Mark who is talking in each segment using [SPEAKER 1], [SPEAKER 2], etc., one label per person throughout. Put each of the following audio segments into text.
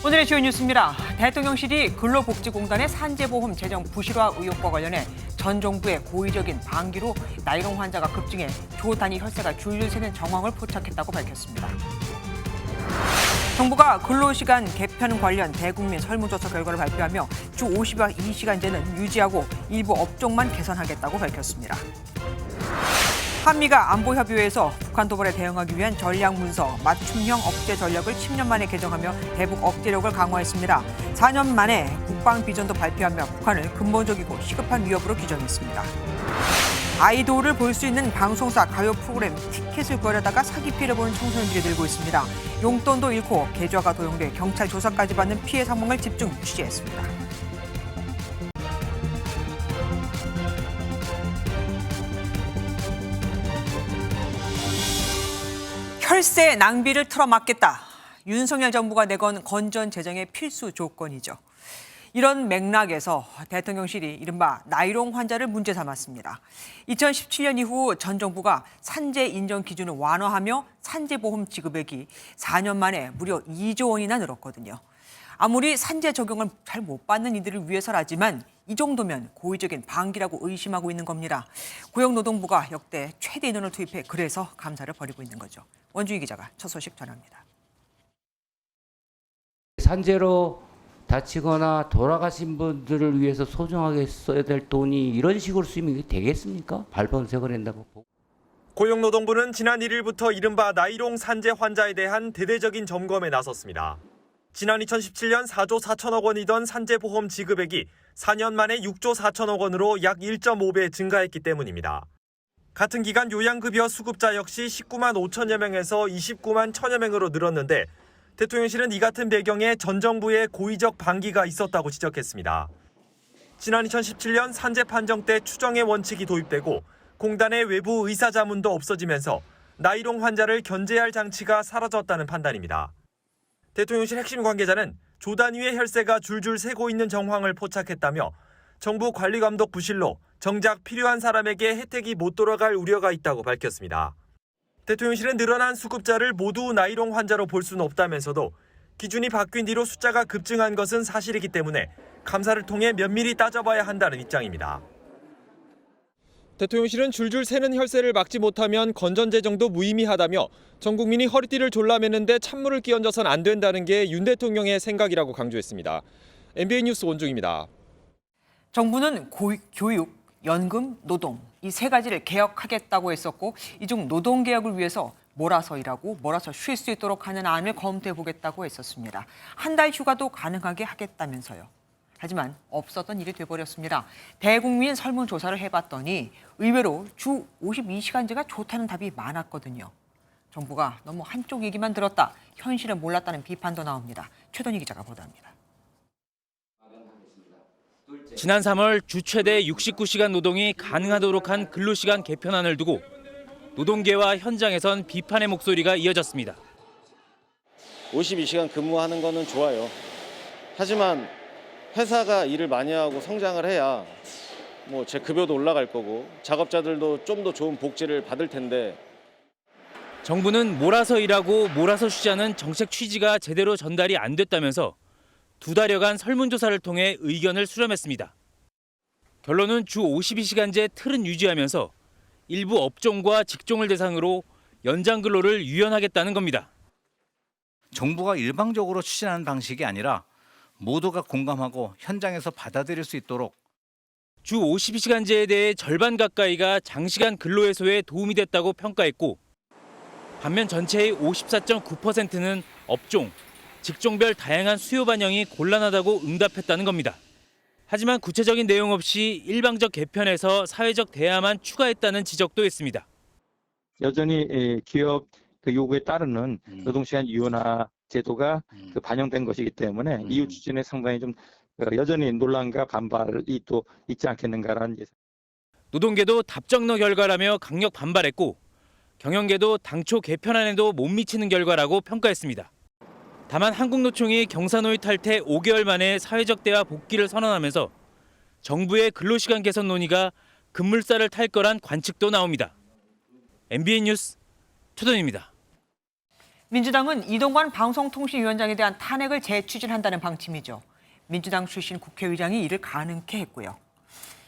[SPEAKER 1] 오늘의 주요 뉴스입니다. 대통령실이 근로복지공단의 산재보험 재정 부실화 의혹과 관련해 전 정부의 고의적인 방기로 나이롱 환자가 급증해 조 단위 혈세가 줄줄 새는 정황을 포착했다고 밝혔습니다. 정부가 근로시간 개편 관련 대국민 설문조사 결과를 발표하며 주 52시간제는 유지하고 일부 업종만 개선하겠다고 밝혔습니다. 한미가 안보협의회에서 북한 도발에 대응하기 위한 전략문서 맞춤형 억제 전략을 10년 만에 개정하며 대북 억제력을 강화했습니다. 4년 만에 국방 비전도 발표하며 북한을 근본적이고 시급한 위협으로 규정했습니다. 아이돌을 볼 수 있는 방송사 가요 프로그램 티켓을 구하려다가 사기 피해를 보는 청소년들이 늘고 있습니다. 용돈도 잃고 계좌가 도용돼 경찰 조사까지 받는 피해 상황을 집중 취재했습니다. 혈세 낭비를 틀어막겠다. 윤석열 정부가 내건 건전 재정의 필수 조건이죠. 이런 맥락에서 대통령실이 이른바 나이롱 환자를 문제 삼았습니다. 2017년 이후 전 정부가 산재 인정 기준을 완화하며 산재보험 지급액이 4년 만에 무려 2조 원이나 늘었거든요. 아무리 산재 적용을 잘 못 받는 이들을 위해서라지만 이 정도면 고의적인 방기라고 의심하고 있는 겁니다. 고용노동부가 역대 최대 인원을 투입해 그래서 감사를 벌이고 있는 거죠. 원주희 기자가 첫 소식 전합니다.
[SPEAKER 2] 산재로 다치거나 돌아가신 분들을 위해서 소중하게 써야 될 돈이 이런 식으로 쓰이면 되겠습니까? 발본색을 한다고.
[SPEAKER 3] 고용노동부는 지난 1일부터 이른바 나이롱 산재 환자에 대한 대대적인 점검에 나섰습니다. 지난 2017년 4조 4천억 원이던 산재보험 지급액이 4년 만에 6조 4천억 원으로 약 1.5배 증가했기 때문입니다. 같은 기간 요양급여 수급자 역시 19만 5천여 명에서 29만 1천여 명으로 늘었는데 대통령실은 이 같은 배경에 전 정부의 고의적 방기가 있었다고 지적했습니다. 지난 2017년 산재 판정 때 추정의 원칙이 도입되고 공단의 외부 의사 자문도 없어지면서 나이롱 환자를 견제할 장치가 사라졌다는 판단입니다. 대통령실 핵심 관계자는 조 단위의 혈세가 줄줄 새고 있는 정황을 포착했다며 정부 관리감독 부실로 정작 필요한 사람에게 혜택이 못 돌아갈 우려가 있다고 밝혔습니다. 대통령실은 늘어난 수급자를 모두 나이롱 환자로 볼 수는 없다면서도 기준이 바뀐 뒤로 숫자가 급증한 것은 사실이기 때문에 감사를 통해 면밀히 따져봐야 한다는 입장입니다. 대통령실은 줄줄 새는 혈세를 막지 못하면 건전재정도 무의미하다며 전 국민이 허리띠를 졸라매는데 찬물을 끼얹어선 안 된다는 게 윤 대통령의 생각이라고 강조했습니다. MBN 뉴스 원중입니다.
[SPEAKER 1] 정부는 교육, 연금, 노동 이 세 가지를 개혁하겠다고 했었고 이 중 노동개혁을 위해서 몰아서 일하고 몰아서 쉴 수 있도록 하는 안을 검토해보겠다고 했었습니다. 한 달 휴가도 가능하게 하겠다면서요. 하지만 없었던 일이 돼버렸습니다. 대국민 설문조사를 해봤더니 의외로 주 52시간제가 좋다는 답이 많았거든요. 정부가 너무 한쪽 얘기만 들었다, 현실을 몰랐다는 비판도 나옵니다. 최동희 기자가 보도합니다.
[SPEAKER 4] 지난 3월 주 최대 69시간 노동이 가능하도록 한 근로시간 개편안을 두고 노동계와 현장에선 비판의 목소리가 이어졌습니다.
[SPEAKER 5] 52시간 근무하는 거는 좋아요. 하지만 회사가 일을 많이 하고 성장을 해야 제 급여도 올라갈 거고 작업자들도 좀 더 좋은 복지를 받을 텐데.
[SPEAKER 4] 정부는 몰아서 일하고 몰아서 쉬자는 정책 취지가 제대로 전달이 안 됐다면서 2달여간 설문조사를 통해 의견을 수렴했습니다. 결론은 주 52시간제 틀은 유지하면서 일부 업종과 직종을 대상으로 연장 근로를 유연하겠다는 겁니다.
[SPEAKER 6] 정부가 일방적으로 추진하는 방식이 아니라 모두가 공감하고 현장에서 받아들일 수 있도록.
[SPEAKER 4] 주 52시간제에 대해 절반 가까이가 장시간 근로 해소에 도움이 됐다고 평가했고 반면 전체의 54.9%는 업종, 직종별 다양한 수요 반영이 곤란하다고 응답했다는 겁니다. 하지만 구체적인 내용 없이 일방적 개편에서 사회적 대화만 추가했다는 지적도 했습니다.
[SPEAKER 7] 여전히 기업 요구에 따르는 노동시간 유연화 제도가 반영된 것이기 때문에 이후 추진에 상당히 좀 여전히 논란과 반발이 또 있지 않겠는가라는 예상.
[SPEAKER 4] 노동계도 답정너 결과라며 강력 반발했고 경영계도 당초 개편안에도 못 미치는 결과라고 평가했습니다. 다만 한국노총이 경사노위 탈퇴 5개월 만에 사회적 대화 복귀를 선언하면서 정부의 근로시간 개선 논의가 급물살을 탈 거란 관측도 나옵니다. MBN 뉴스 최동입니다.
[SPEAKER 1] 민주당은 이동관 방송통신위원장에 대한 탄핵을 재추진한다는 방침이죠. 민주당 출신 국회의장이 이를 가능케 했고요.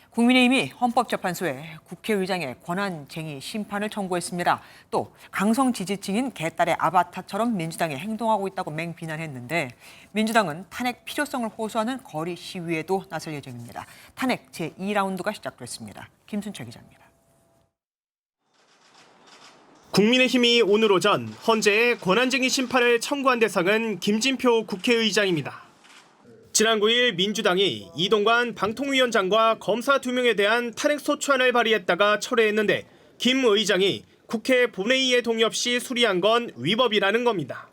[SPEAKER 1] 국민의힘이 헌법재판소에 국회의장의 권한쟁의 심판을 청구했습니다. 또 강성 지지층인 개딸의 아바타처럼 민주당이 행동하고 있다고 맹비난했는데 민주당은 탄핵 필요성을 호소하는 거리 시위에도 나설 예정입니다. 탄핵 제2라운드가 시작됐습니다. 김순철 기자입니다.
[SPEAKER 8] 국민의힘이 오늘 오전 헌재에 권한쟁의 심판을 청구한 대상은 김진표 국회의장입니다. 지난 9일 민주당이 이동관 방통위원장과 검사 2명에 대한 탄핵 소추안을 발의했다가 철회했는데 김 의장이 국회 본회의에 동의 없이 수리한 건 위법이라는 겁니다.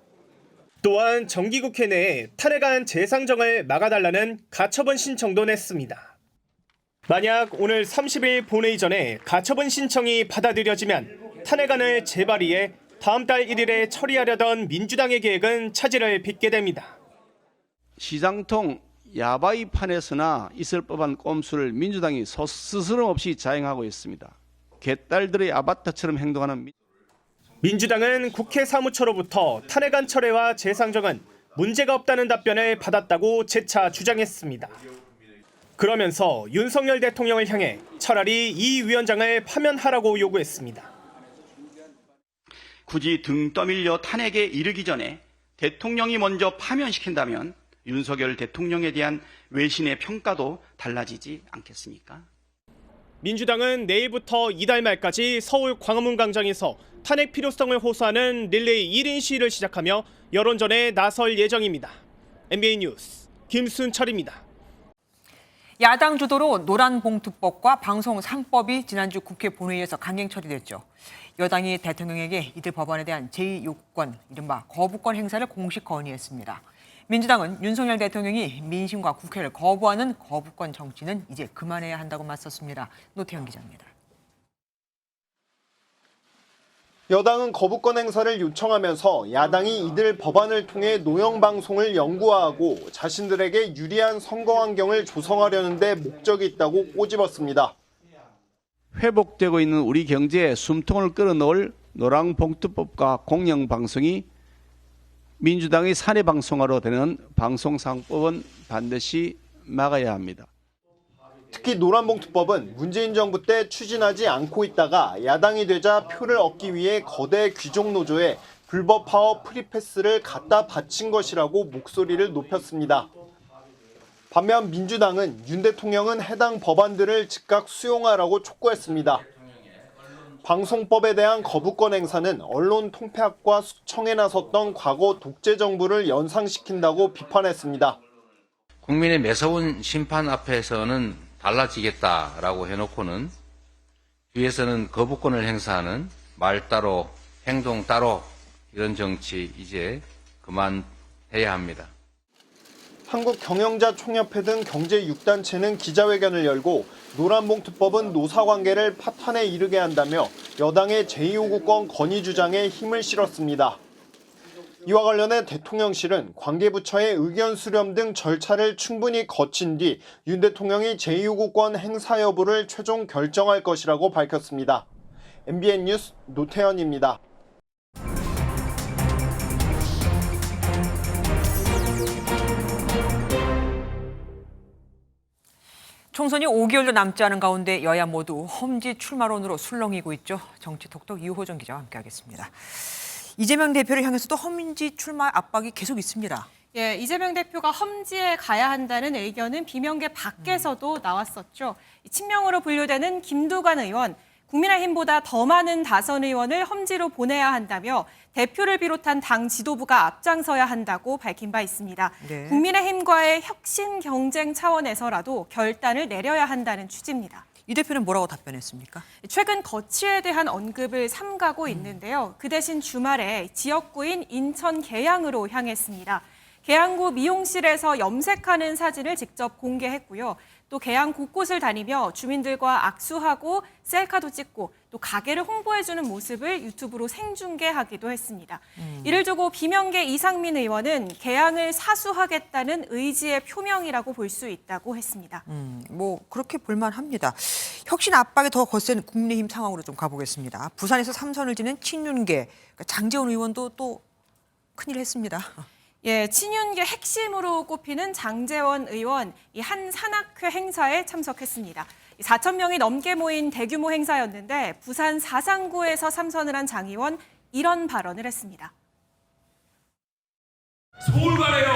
[SPEAKER 8] 또한 정기국회 내에 탄핵안 재상정을 막아달라는 가처분 신청도 냈습니다. 만약 오늘 30일 본회의 전에 가처분 신청이 받아들여지면 탄핵안을 재발의해 다음 달 1일에 처리하려던 민주당의 계획은 차질을 빚게 됩니다.
[SPEAKER 9] 시장통 야바이판에서나 있을 법한 꼼수를 민주당이 스스럼 없이 자행하고 있습니다. 개딸들의 아바타처럼 행동하는
[SPEAKER 8] 민주당은 국회 사무처로부터 탄핵안 철회와 재상정은 문제가 없다는 답변을 받았다고 재차 주장했습니다. 그러면서 윤석열 대통령을 향해 차라리 이 위원장을 파면하라고 요구했습니다.
[SPEAKER 10] 굳이 등 떠밀려 탄핵에 이르기 전에 대통령이 먼저 파면시킨다면 윤석열 대통령에 대한 외신의 평가도 달라지지 않겠습니까?
[SPEAKER 8] 민주당은 내일부터 이달 말까지 서울 광화문 광장에서 탄핵 필요성을 호소하는 릴레이 1인 시위를 시작하며 여론전에 나설 예정입니다. MBN 뉴스 김순철입니다.
[SPEAKER 1] 야당 주도로 노란봉투법과 방송 3법이 지난주 국회 본회의에서 강행 처리됐죠. 여당이 대통령에게 이들 법안에 대한 제2요구권, 이른바 거부권 행사를 공식 건의했습니다. 민주당은 윤석열 대통령이 민심과 국회를 거부하는 거부권 정치는 이제 그만해야 한다고 맞섰습니다. 노태영 기자입니다.
[SPEAKER 11] 여당은 거부권 행사를 요청하면서 야당이 이들 법안을 통해 노영방송을 영구화하고 자신들에게 유리한 선거 환경을 조성하려는 데 목적이 있다고 꼬집었습니다.
[SPEAKER 9] 회복되고 있는 우리 경제에 숨통을 끌어넣을 노랑봉투법과 공영방송이 민주당의 사내방송화로 되는 방송상법은 반드시 막아야 합니다.
[SPEAKER 11] 특히 노란봉투법은 문재인 정부 때 추진하지 않고 있다가 야당이 되자 표를 얻기 위해 거대 귀족노조에 불법 파업 프리패스를 갖다 바친 것이라고 목소리를 높였습니다. 반면 민주당은 윤 대통령은 해당 법안들을 즉각 수용하라고 촉구했습니다. 방송법에 대한 거부권 행사는 언론 통폐합과 숙청에 나섰던 과거 독재 정부를 연상시킨다고 비판했습니다.
[SPEAKER 2] 국민의 매서운 심판 앞에서는 달라지겠다라고 해놓고는 뒤에서는 거부권을 행사하는 말 따로 행동 따로 이런 정치 이제 그만해야 합니다.
[SPEAKER 11] 한국경영자총협회 등 경제 6단체는 기자회견을 열고 노란봉투법은 노사관계를 파탄에 이르게 한다며 여당의 제2요구권 건의 주장에 힘을 실었습니다. 이와 관련해 대통령실은 관계부처의 의견 수렴 등 절차를 충분히 거친 뒤 윤 대통령이 제2요구권 행사 여부를 최종 결정할 것이라고 밝혔습니다. MBN 뉴스 노태현입니다.
[SPEAKER 1] 총선이 5개월도 남지 않은 가운데 여야 모두 험지 출마론으로 술렁이고 있죠. 정치 톡톡 이호정 기자와 함께하겠습니다. 이재명 대표를 향해서도 험지 출마 압박이 계속 있습니다.
[SPEAKER 12] 예, 이재명 대표가 험지에 가야 한다는 의견은 비명계 밖에서도 나왔었죠. 친명으로 분류되는 김두관 의원, 국민의힘보다 더 많은 다선 의원을 험지로 보내야 한다며 대표를 비롯한 당 지도부가 앞장서야 한다고 밝힌 바 있습니다.
[SPEAKER 1] 네.
[SPEAKER 12] 국민의힘과의 혁신 경쟁 차원에서라도 결단을 내려야 한다는 취지입니다.
[SPEAKER 1] 이 대표는 뭐라고 답변했습니까?
[SPEAKER 12] 최근 거취에 대한 언급을 삼가고 있는데요. 그 대신 주말에 지역구인 인천 계양으로 향했습니다. 계양구 미용실에서 염색하는 사진을 직접 공개했고요. 또 계양 곳곳을 다니며 주민들과 악수하고 셀카도 찍고 또 가게를 홍보해주는 모습을 유튜브로 생중계하기도 했습니다. 이를 두고 비명계 이상민 의원은 계양을 사수하겠다는 의지의 표명이라고 볼 수 있다고 했습니다.
[SPEAKER 1] 뭐 그렇게 볼만합니다. 혁신 압박이 더 거센 국민의힘 상황으로 좀 가보겠습니다. 부산에서 3선을 지낸 친윤계, 그러니까 장제원 의원도 또 큰일 했습니다.
[SPEAKER 12] 예, 친윤계 핵심으로 꼽히는 장제원 의원 이 한 산악회 행사에 참석했습니다. 4천 명이 넘게 모인 대규모 행사였는데 부산 사상구에서 삼선을 한 장 의원 이런 발언을 했습니다.
[SPEAKER 13] 서울 가래요.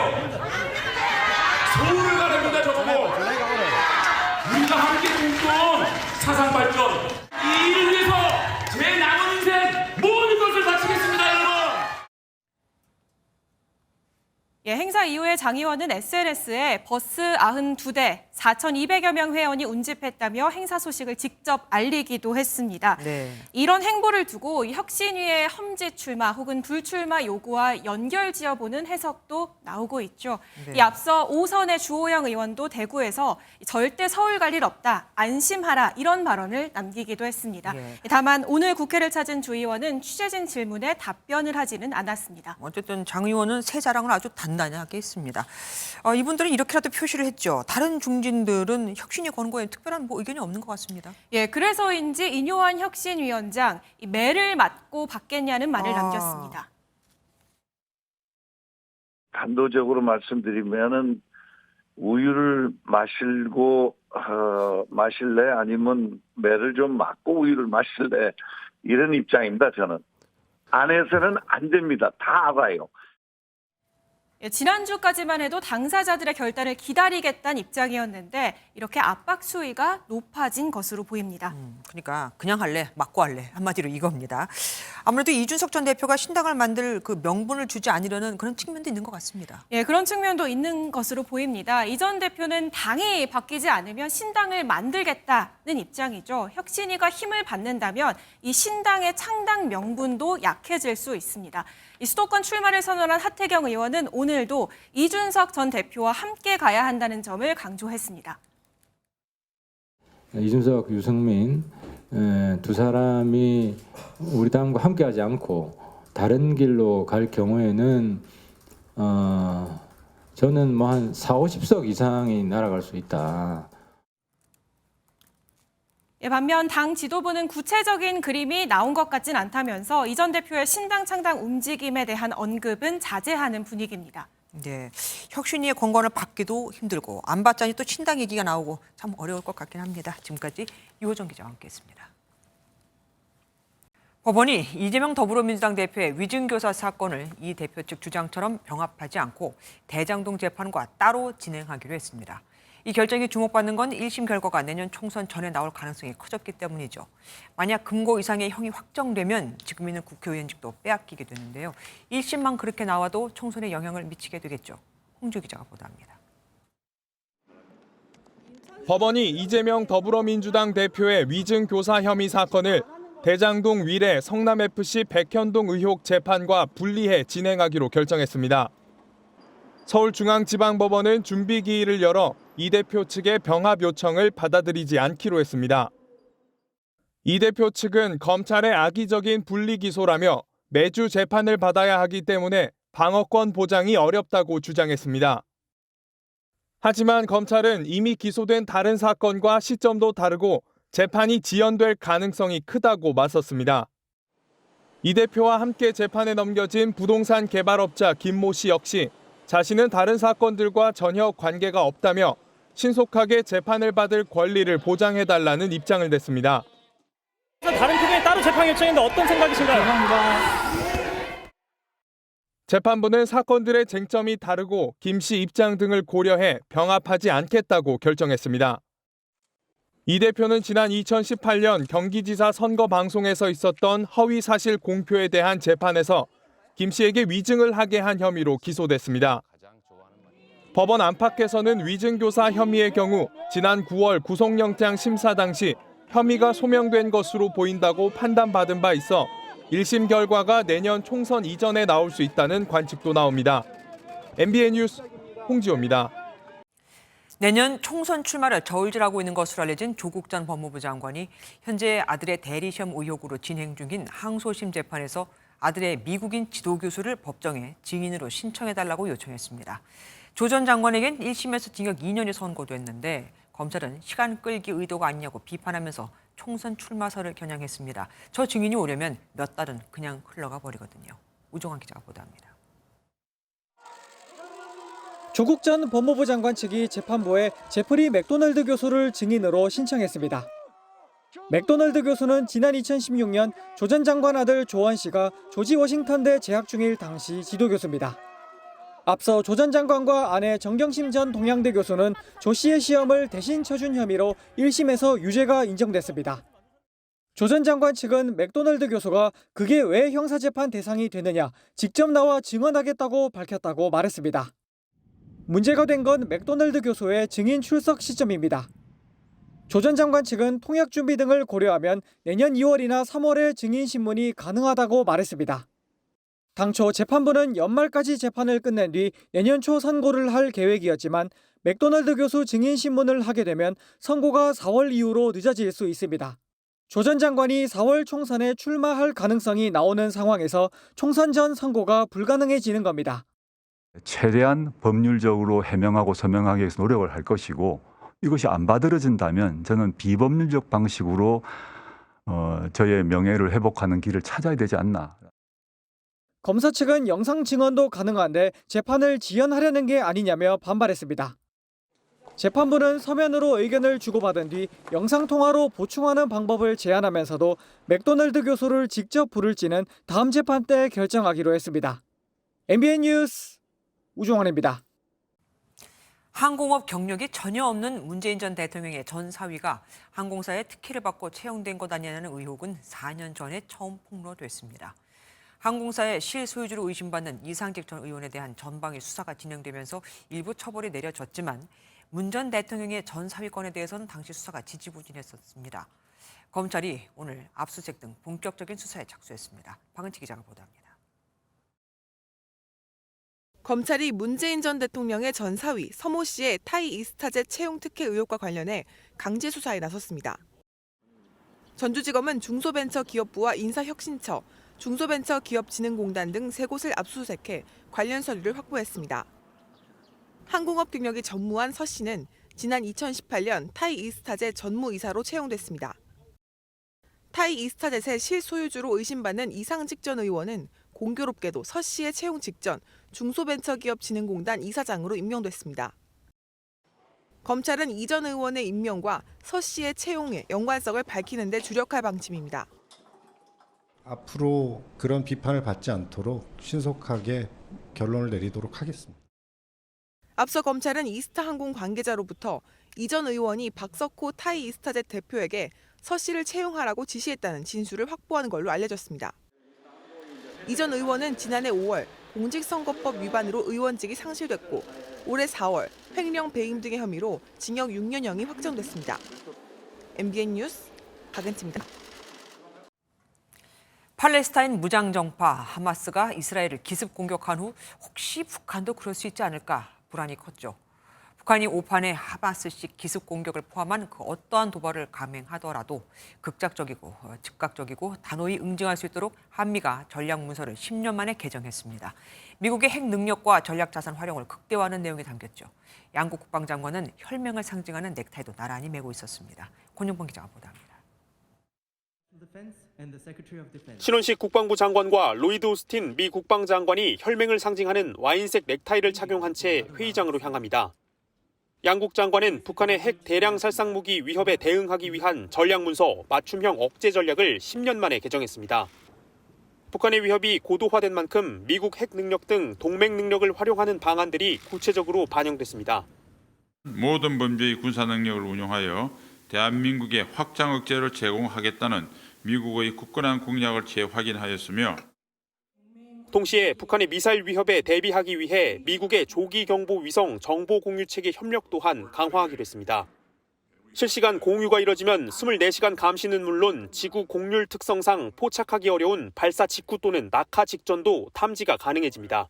[SPEAKER 13] 서울을 가랍니다, 저거. 우리가 함께 꿈꾼 사상 발전. 이 일을 위해서 제 남은 인생 모든 것을 바치겠습니다, 여러분.
[SPEAKER 12] 예, 행사 이후에 장 의원은 SNS에 버스 92대, 4,200여 명 회원이 운집했다며 행사 소식을 직접 알리기도 했습니다.
[SPEAKER 1] 네.
[SPEAKER 12] 이런 행보를 두고 혁신위의 험지 출마 혹은 불출마 요구와 연결 지어보는 해석도 나오고 있죠.
[SPEAKER 1] 네.
[SPEAKER 12] 이 앞서 5선의 주호영 의원도 대구에서 절대 서울 갈 일 없다, 안심하라 이런 발언을 남기기도 했습니다.
[SPEAKER 1] 네.
[SPEAKER 12] 다만 오늘 국회를 찾은 주 의원은 취재진 질문에 답변을 하지는 않았습니다.
[SPEAKER 1] 어쨌든 장 의원은 새 자랑을 아주 단단하게 했습니다. 이분들은 이렇게라도 표시를 했죠. 다른 중진들은 혁신위 권고에 특별한 의견이 없는 것 같습니다.
[SPEAKER 12] 예, 그래서인지 인효한 혁신위원장 이 매를 맞고 받겠냐는 말을 남겼습니다.
[SPEAKER 14] 단도적으로 말씀드리면은 우유를 마실래 아니면 매를 좀 맞고 우유를 마실래 이런 입장입니다. 저는 안에서는 안 됩니다. 다 알아요.
[SPEAKER 12] 예, 지난주까지만 해도 당사자들의 결단을 기다리겠다는 입장이었는데 이렇게 압박 수위가 높아진 것으로 보입니다.
[SPEAKER 1] 그러니까 그냥 할래, 맞고 할래 한마디로 이겁니다. 아무래도 이준석 전 대표가 신당을 만들 그 명분을 주지 않으려는 그런 측면도 있는 것 같습니다.
[SPEAKER 12] 예, 그런 측면도 있는 것으로 보입니다. 이 전 대표는 당이 바뀌지 않으면 신당을 만들겠다는 입장이죠. 혁신위가 힘을 받는다면 이 신당의 창당 명분도 약해질 수 있습니다. 이 수도권 출마를 선언한 하태경 의원은 오늘도 이준석 전 대표와 함께 가야 한다는 점을 강조했습니다.
[SPEAKER 15] 이준석, 유승민 두 사람이 우리 당과 함께하지 않고 다른 길로 갈 경우에는 저는 뭐 한 40~50석 이상이 날아갈 수 있다.
[SPEAKER 12] 예, 반면 당 지도부는 구체적인 그림이 나온 것 같진 않다면서 이 전 대표의 신당 창당 움직임에 대한 언급은 자제하는 분위기입니다.
[SPEAKER 1] 네, 혁신위의 권고를 받기도 힘들고 안 받자니 또 신당 얘기가 나오고 참 어려울 것 같긴 합니다. 지금까지 유호정 기자와 함께했습니다. 법원이 이재명 더불어민주당 대표의 위증교사 사건을 이 대표 측 주장처럼 병합하지 않고 대장동 재판과 따로 진행하기로 했습니다. 이 결정이 주목받는 건 1심 결과가 내년 총선 전에 나올 가능성이 커졌기 때문이죠. 만약 금고 이상의 형이 확정되면 지금 있는 국회의원직도 빼앗기게 되는데요. 1심만 그렇게 나와도 총선에 영향을 미치게 되겠죠. 홍주 기자가 보도합니다.
[SPEAKER 3] 법원이 이재명 더불어민주당 대표의 위증교사 혐의 사건을 대장동 위례 성남FC 백현동 의혹 재판과 분리해 진행하기로 결정했습니다. 서울중앙지방법원은 준비기일을 열어 이 대표 측의 병합 요청을 받아들이지 않기로 했습니다. 이 대표 측은 검찰의 악의적인 분리 기소라며 매주 재판을 받아야 하기 때문에 방어권 보장이 어렵다고 주장했습니다. 하지만 검찰은 이미 기소된 다른 사건과 시점도 다르고 재판이 지연될 가능성이 크다고 맞섰습니다. 이 대표와 함께 재판에 넘겨진 부동산 개발업자 김모 씨 역시 자신은 다른 사건들과 전혀 관계가 없다며 신속하게 재판을 받을 권리를 보장해달라는 입장을 냈습니다.
[SPEAKER 8] 다른 팀에 따로 재판 요청했는데 어떤 생각이신가요?
[SPEAKER 3] 재판부는 사건들의 쟁점이 다르고 김 씨 입장 등을 고려해 병합하지 않겠다고 결정했습니다. 이 대표는 지난 2018년 경기지사 선거 방송에서 있었던 허위 사실 공표에 대한 재판에서 김 씨에게 위증을 하게 한 혐의로 기소됐습니다. 법원 안팎에서는 위증교사 혐의의 경우 지난 9월 구속영장 심사 당시 혐의가 소명된 것으로 보인다고 판단받은 바 있어 1심 결과가 내년 총선 이전에 나올 수 있다는 관측도 나옵니다. MBN 뉴스 홍지호입니다.
[SPEAKER 1] 내년 총선 출마를 저울질하고 있는 것으로 알려진 조국 전 법무부 장관이 현재 아들의 대리시험 의혹으로 진행 중인 항소심 재판에서 아들의 미국인 지도교수를 법정에 증인으로 신청해달라고 요청했습니다. 조 전 장관에겐 1심에서 징역 2년이 선고됐는데 검찰은 시간 끌기 의도가 아니냐고 비판하면서 총선 출마설을 겨냥했습니다. 저 증인이 오려면 몇 달은 그냥 흘러가 버리거든요. 우종환 기자가 보도합니다.
[SPEAKER 16] 조국 전 법무부 장관 측이 재판부에 제프리 맥도널드 교수를 증인으로 신청했습니다. 맥도널드 교수는 지난 2016년 조 전 장관 아들 조원 씨가 조지 워싱턴대 재학 중일 당시 지도교수입니다. 앞서 조 전 장관과 아내 정경심 전 동양대 교수는 조 씨의 시험을 대신 쳐준 혐의로 1심에서 유죄가 인정됐습니다. 조 전 장관 측은 맥도널드 교수가 그게 왜 형사재판 대상이 되느냐 직접 나와 증언하겠다고 밝혔다고 말했습니다. 문제가 된 건 맥도널드 교수의 증인 출석 시점입니다. 조 전 장관 측은 통역 준비 등을 고려하면 내년 2월이나 3월에 증인 신문이 가능하다고 말했습니다. 당초 재판부는 연말까지 재판을 끝낸 뒤 내년 초 선고를 할 계획이었지만 맥도널드 교수 증인 신문을 하게 되면 선고가 4월 이후로 늦어질 수 있습니다. 조 전 장관이 4월 총선에 출마할 가능성이 나오는 상황에서 총선 전 선고가 불가능해지는 겁니다.
[SPEAKER 17] 최대한 법률적으로 해명하고 서명하기 위해서 노력을 할 것이고 이것이 안 받아들여진다면 저는 비법률적 방식으로 저의 명예를 회복하는 길을 찾아야 되지 않나.
[SPEAKER 16] 검사 측은 영상 증언도 가능한데 재판을 지연하려는 게 아니냐며 반발했습니다. 재판부는 서면으로 의견을 주고받은 뒤 영상통화로 보충하는 방법을 제안하면서도 맥도널드 교수를 직접 부를지는 다음 재판 때 결정하기로 했습니다. MBN 뉴스 우종환입니다.
[SPEAKER 1] 항공업 경력이 전혀 없는 문재인 전 대통령의 전 사위가 항공사에 특혜를 받고 채용된 것 아니냐는 의혹은 4년 전에 처음 폭로됐습니다. 항공사의 실소유주로 의심받는 이상직 전 의원에 대한 전방위 수사가 진행되면서 일부 처벌이 내려졌지만 문 전 대통령의 전 사위권에 대해서는 당시 수사가 지지부진했었습니다. 검찰이 오늘 압수수색 등 본격적인 수사에 착수했습니다. 박은치 기자가 보도합니다.
[SPEAKER 18] 검찰이 문재인 전 대통령의 전 사위 서모 씨의 타이 이스타젯 채용 특혜 의혹과 관련해 강제 수사에 나섰습니다. 전주지검은 중소벤처기업부와 인사혁신처, 중소벤처기업진흥공단 등 3곳을 압수수색해 관련 서류를 확보했습니다. 항공업 경력이 전무한 서 씨는 지난 2018년 타이 이스타젯 전무이사로 채용됐습니다. 타이 이스타젯의 실소유주로 의심받는 이상직 전 의원은 공교롭게도 서 씨의 채용 직전 중소벤처기업진흥공단 이사장으로 임명됐습니다. 검찰은 이 전 의원의 임명과 서 씨의 채용의 연관성을 밝히는 데 주력할 방침입니다.
[SPEAKER 19] 앞으로 그런 비판을 받지 않도록 신속하게 결론을 내리도록 하겠습니다.
[SPEAKER 18] 앞서 검찰은 이스타항공 관계자로부터 이 전 의원이 박석호 타이 이스타젯 대표에게 서 씨를 채용하라고 지시했다는 진술을 확보한 걸로 알려졌습니다. 이 전 의원은 지난해 5월 공직선거법 위반으로 의원직이 상실됐고 올해 4월 횡령 배임 등의 혐의로 징역 6년형이 확정됐습니다. MBN 뉴스 박은치입니다.
[SPEAKER 1] 팔레스타인 무장정파 하마스가 이스라엘을 기습 공격한 후 혹시 북한도 그럴 수 있지 않을까 불안이 컸죠. 북한이 오판에 하마스식 기습 공격을 포함한 그 어떠한 도발을 감행하더라도 극작적이고 즉각적이고 단호히 응징할 수 있도록 한미가 전략 문서를 10년 만에 개정했습니다. 미국의 핵 능력과 전략 자산 활용을 극대화하는 내용이 담겼죠. 양국 국방장관은 혈맹을 상징하는 넥타이도 나란히 메고 있었습니다. 권영범 기자가 보도합니다.
[SPEAKER 8] 신원식 국방부 장관과 로이드 오스틴 미 국방장관이 혈맹을 상징하는 와인색 넥타이를 착용한 채 회의장으로 향합니다. 양국 장관은 북한의 핵 대량 살상 무기 위협에 대응하기 위한 전략 문서 맞춤형 억제 전략을 10년 만에 개정했습니다. 북한의 위협이 고도화된 만큼 미국 핵 능력 등 동맹 능력을 활용하는 방안들이 구체적으로 반영됐습니다.
[SPEAKER 20] 모든 범죄의 군사 능력을 운용하여 대한민국에 확장 억제를 제공하겠다는 미국의 굳건한 공약을 재확인하였으며
[SPEAKER 8] 동시에 북한의 미사일 위협에 대비하기 위해 미국의 조기 경보 위성 정보 공유 체계 협력 또한 강화하기로 했습니다. 실시간 공유가 이뤄지면 24시간 감시는 물론 지구 공률 특성상 포착하기 어려운 발사 직후 또는 낙하 직전도 탐지가 가능해집니다.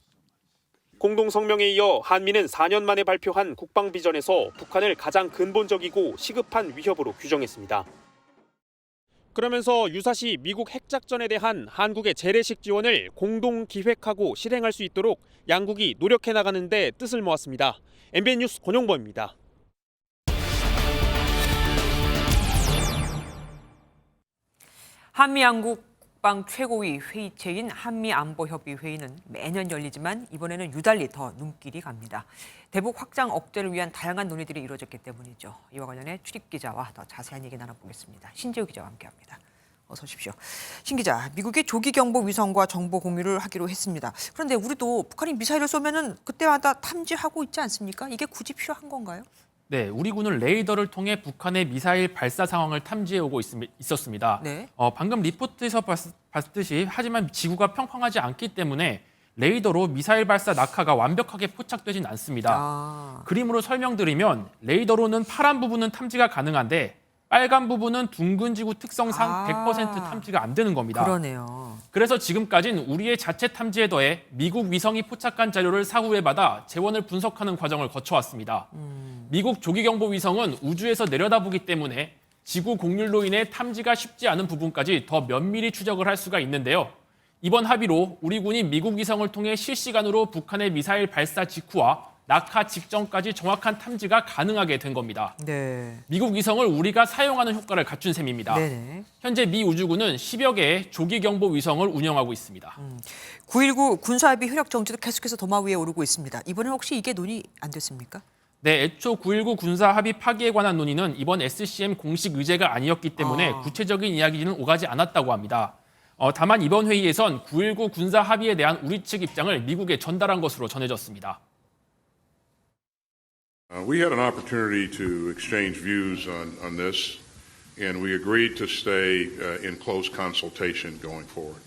[SPEAKER 8] 공동 성명에 이어 한미는 4년 만에 발표한 국방 비전에서 북한을 가장 근본적이고 시급한 위협으로 규정했습니다. 그러면서 유사시 미국 핵작전에 대한 한국의 재래식 지원을 공동 기획하고 실행할 수 있도록 양국이 노력해 나가는 데 뜻을 모았습니다. MBN 뉴스 권용범입니다.
[SPEAKER 1] 한미 양국 북방 최고위 회의체인 한미안보협의회의는 매년 열리지만 이번에는 유달리 더 눈길이 갑니다. 대북 확장 억제를 위한 다양한 논의들이 이루어졌기 때문이죠. 이와 관련해 출입기자와 더 자세한 얘기 나눠보겠습니다. 신재우 기자와 함께합니다. 어서 오십시오. 신 기자, 미국이 조기경보 위성과 정보 공유를 하기로 했습니다. 그런데 우리도 북한이 미사일을 쏘면은 그때마다 탐지하고 있지 않습니까? 이게 굳이 필요한 건가요?
[SPEAKER 21] 네, 우리 군은 레이더를 통해 북한의 미사일 발사 상황을 탐지해오고 있었습니다.
[SPEAKER 1] 네.
[SPEAKER 21] 방금 리포트에서 봤듯이 하지만 지구가 평평하지 않기 때문에 레이더로 미사일 발사 낙하가 완벽하게 포착되진 않습니다. 그림으로 설명드리면 레이더로는 파란 부분은 탐지가 가능한데 빨간 부분은 둥근 지구 특성상 100% 탐지가 안 되는 겁니다.
[SPEAKER 1] 그러네요.
[SPEAKER 21] 그래서 지금까지는 우리의 자체 탐지에 더해 미국 위성이 포착한 자료를 사후에 받아 재원을 분석하는 과정을 거쳐왔습니다. 미국 조기경보 위성은 우주에서 내려다보기 때문에 지구 곡률로 인해 탐지가 쉽지 않은 부분까지 더 면밀히 추적을 할 수가 있는데요. 이번 합의로 우리 군이 미국 위성을 통해 실시간으로 북한의 미사일 발사 직후와 낙하 직전까지 정확한 탐지가 가능하게 된 겁니다.
[SPEAKER 1] 네.
[SPEAKER 21] 미국 위성을 우리가 사용하는 효과를 갖춘 셈입니다.
[SPEAKER 1] 네네.
[SPEAKER 21] 현재 미 우주군은 10여 개의 조기경보 위성을 운영하고 있습니다.
[SPEAKER 1] 9.19 군사합의 효력 정지도 계속해서 도마 위에 오르고 있습니다. 이번에 혹시 이게 논의 안 됐습니까?
[SPEAKER 21] 네, 애초 9.19 군사 합의 파기에 관한 논의는 이번 SCM 공식 의제가 아니었기 때문에 구체적인 이야기는 오가지 않았다고 합니다. 다만 이번 회의에선 9.19 군사 합의에 대한 우리 측 입장을 미국에 전달한 것으로 전해졌습니다.
[SPEAKER 22] We had an opportunity to exchange views on this, and we agreed to stay in close consultation going forward.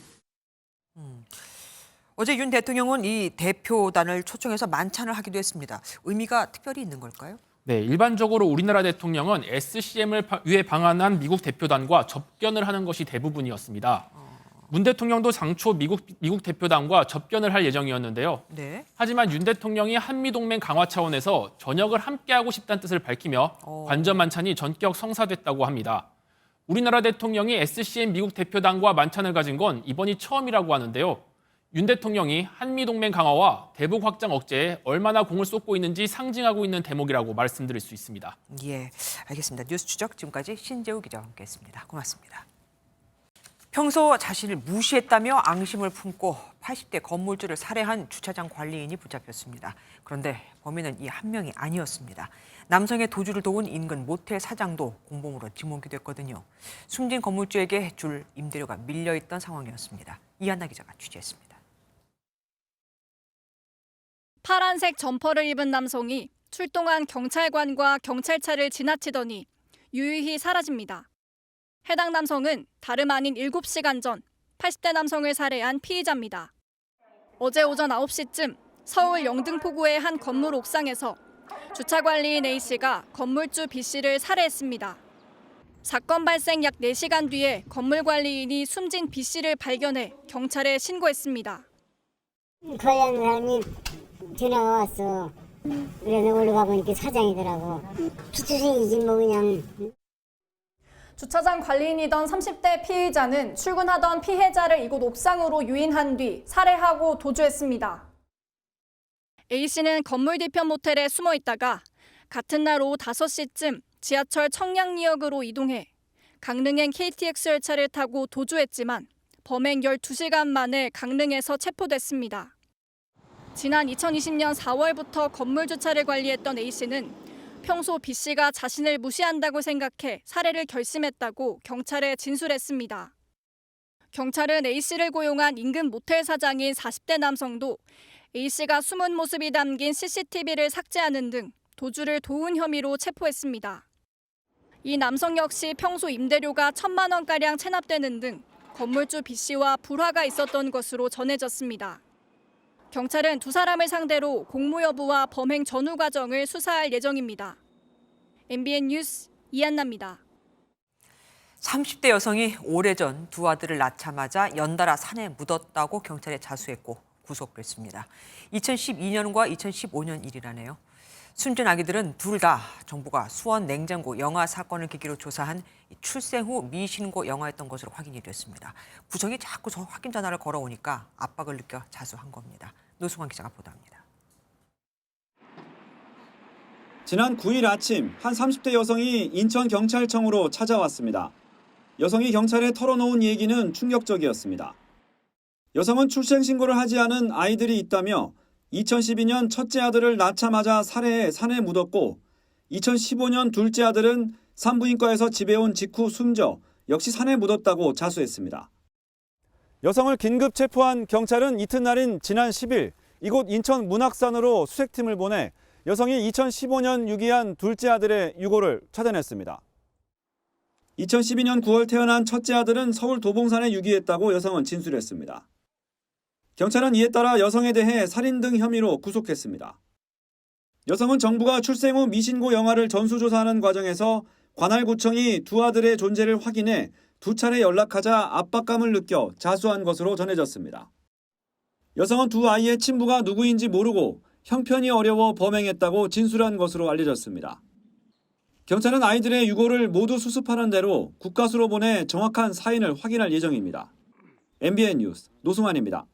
[SPEAKER 1] 어제 윤 대통령은 이 대표단을 초청해서 만찬을 하기도 했습니다. 의미가 특별히 있는 걸까요?
[SPEAKER 21] 네, 일반적으로 우리나라 대통령은 SCM을 위해 방한한 미국 대표단과 접견을 하는 것이 대부분이었습니다. 문 대통령도 장초 미국 대표단과 접견을 할 예정이었는데요.
[SPEAKER 1] 네.
[SPEAKER 21] 하지만 윤 대통령이 한미동맹 강화 차원에서 전역을 함께하고 싶다는 뜻을 밝히며 관저 만찬이 전격 성사됐다고 합니다. 우리나라 대통령이 SCM 미국 대표단과 만찬을 가진 건 이번이 처음이라고 하는데요. 윤 대통령이 한미동맹 강화와 대북 확장 억제에 얼마나 공을 쏟고 있는지 상징하고 있는 대목이라고 말씀드릴 수 있습니다.
[SPEAKER 1] 예, 알겠습니다. 뉴스 추적 지금까지 신재우 기자와 함께했습니다. 고맙습니다. 평소 자신을 무시했다며 앙심을 품고 80대 건물주를 살해한 주차장 관리인이 붙잡혔습니다. 그런데 범인은 이 한 명이 아니었습니다. 남성의 도주를 도운 인근 모텔 사장도 공범으로 지목이 됐거든요. 숨진 건물주에게 줄 임대료가 밀려있던 상황이었습니다. 이한나 기자가 취재했습니다.
[SPEAKER 23] 파란색 점퍼를 입은 남성이 출동한 경찰관과 경찰차를 지나치더니 유유히 사라집니다. 해당 남성은 다름 아닌 7시간 전 80대 남성을 살해한 피의자입니다. 어제 오전 9시쯤 서울 영등포구의 한 건물 옥상에서 주차관리인 A씨가 건물주 B씨를 살해했습니다. 사건 발생 약 4시간 뒤에 건물관리인이 숨진 B씨를 발견해 경찰에 신고했습니다.
[SPEAKER 24] 거래하는 사람이 전화가 왔어. 그래서 올라가 보니까 사장이더라고. 피투성이지 뭐 그냥.
[SPEAKER 23] 주차장 관리인이던 30대 피의자는 출근하던 피해자를 이곳 옥상으로 유인한 뒤 살해하고 도주했습니다. A씨는 건물 뒤편 모텔에 숨어 있다가 같은 날 오후 5시쯤 지하철 청량리역으로 이동해 강릉행 KTX 열차를 타고 도주했지만 범행 12시간 만에 강릉에서 체포됐습니다. 지난 2020년 4월부터 건물 주차를 관리했던 A씨는 평소 B씨가 자신을 무시한다고 생각해 살해를 결심했다고 경찰에 진술했습니다. 경찰은 A씨를 고용한 인근 모텔 사장인 40대 남성도 A씨가 숨은 모습이 담긴 CCTV를 삭제하는 등 도주를 도운 혐의로 체포했습니다. 이 남성 역시 평소 임대료가 1,000만 원가량 체납되는 등 건물주 B씨와 불화가 있었던 것으로 전해졌습니다. 경찰은 두 사람을 상대로 공모 여부와 범행 전후 과정을 수사할 예정입니다. MBN 뉴스 이한나입니다.
[SPEAKER 1] 30대 여성이 오래전 두 아들을 낳자마자 연달아 산에 묻었다고 경찰에 자수했고 구속됐습니다. 2012년과 2015년 일이라네요. 숨진 아기들은 둘 다 정부가 수원 냉장고 영아 사건을 계기로 조사한 출생 후 미신고 영아였던 것으로 확인이 됐습니다. 구청이 자꾸 확인 전화를 걸어오니까 압박을 느껴 자수한 겁니다. 노승환 기자가 보도합니다.
[SPEAKER 25] 지난 9일 아침 한 30대 여성이 인천경찰청으로 찾아왔습니다.
[SPEAKER 4] 여성이 경찰에 털어놓은 얘기는 충격적이었습니다. 여성은 출생 신고를 하지 않은 아이들이 있다며 2012년 첫째 아들을 낳자마자 살해해 산에 묻었고 2015년 둘째 아들은 산부인과에서 집에 온 직후 숨져 역시 산에 묻었다고 자수했습니다. 여성을 긴급 체포한 경찰은 이튿날인 지난 10일 이곳 인천 문학산으로 수색팀을 보내 여성이 2015년 유기한 둘째 아들의 유고를 찾아냈습니다. 2012년 9월 태어난 첫째 아들은 서울 도봉산에 유기했다고 여성은 진술했습니다. 경찰은 이에 따라 여성에 대해 살인 등 혐의로 구속했습니다. 여성은 정부가 출생 후 미신고 영아를 전수조사하는 과정에서 관할구청이 두 아들의 존재를 확인해 두 차례 연락하자 압박감을 느껴 자수한 것으로 전해졌습니다. 여성은 두 아이의 친부가 누구인지 모르고 형편이 어려워 범행했다고 진술한 것으로 알려졌습니다. 경찰은 아이들의 유고를 모두 수습하는 대로 국가수로 보내 정확한 사인을 확인할 예정입니다. MBN 뉴스 노승환입니다.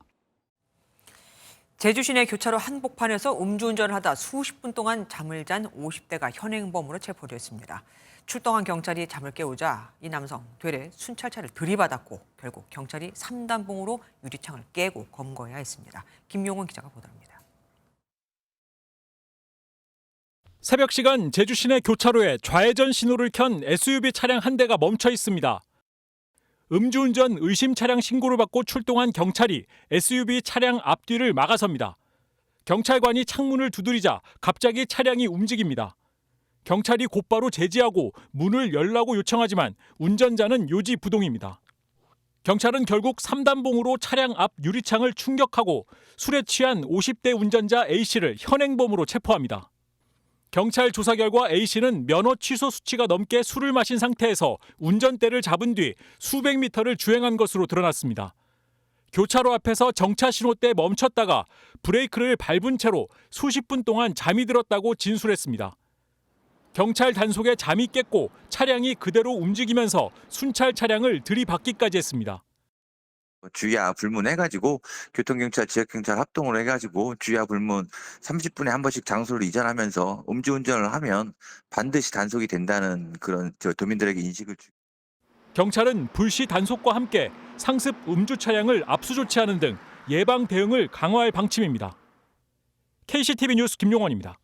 [SPEAKER 1] 제주 시내 교차로 한복판에서 음주운전을 하다 수십 분 동안 잠을 잔 50대가 현행범으로 체포됐습니다. 출동한 경찰이 잠을 깨우자 이 남성 되레 순찰차를 들이받았고 결국 경찰이 3단봉으로 유리창을 깨고 검거해야 했습니다. 김용원 기자가 보도합니다.
[SPEAKER 5] 새벽 시간 제주 시내 교차로에 좌회전 신호를 켠 SUV 차량 한 대가 멈춰 있습니다. 음주운전 의심 차량 신고를 받고 출동한 경찰이 SUV 차량 앞뒤를 막아섭니다. 경찰관이 창문을 두드리자 갑자기 차량이 움직입니다. 경찰이 곧바로 제지하고 문을 열라고 요청하지만 운전자는 요지부동입니다. 경찰은 결국 3단봉으로 차량 앞 유리창을 충격하고 술에 취한 50대 운전자 A씨를 현행범으로 체포합니다. 경찰 조사 결과 A씨는 면허 취소 수치가 넘게 술을 마신 상태에서 운전대를 잡은 뒤 수백 미터를 주행한 것으로 드러났습니다. 교차로 앞에서 정차 신호 때 멈췄다가 브레이크를 밟은 채로 수십 분 동안 잠이 들었다고 진술했습니다. 경찰 단속에 잠이 깼고 차량이 그대로 움직이면서 순찰 차량을 들이받기까지 했습니다.
[SPEAKER 6] 주의야 불문해가지고 교통경찰, 지역경찰 합동으로 해가지고 주의야 불문 30분에 한 번씩 장소를 이전하면서 음주운전을 하면 반드시 단속이 된다는 그런 도민들에게 인식을
[SPEAKER 5] 경찰은 불시 단속과 함께 상습 음주 차량을 압수 조치하는 등 예방 대응을 강화할 방침입니다. KCTV 뉴스 김용원입니다.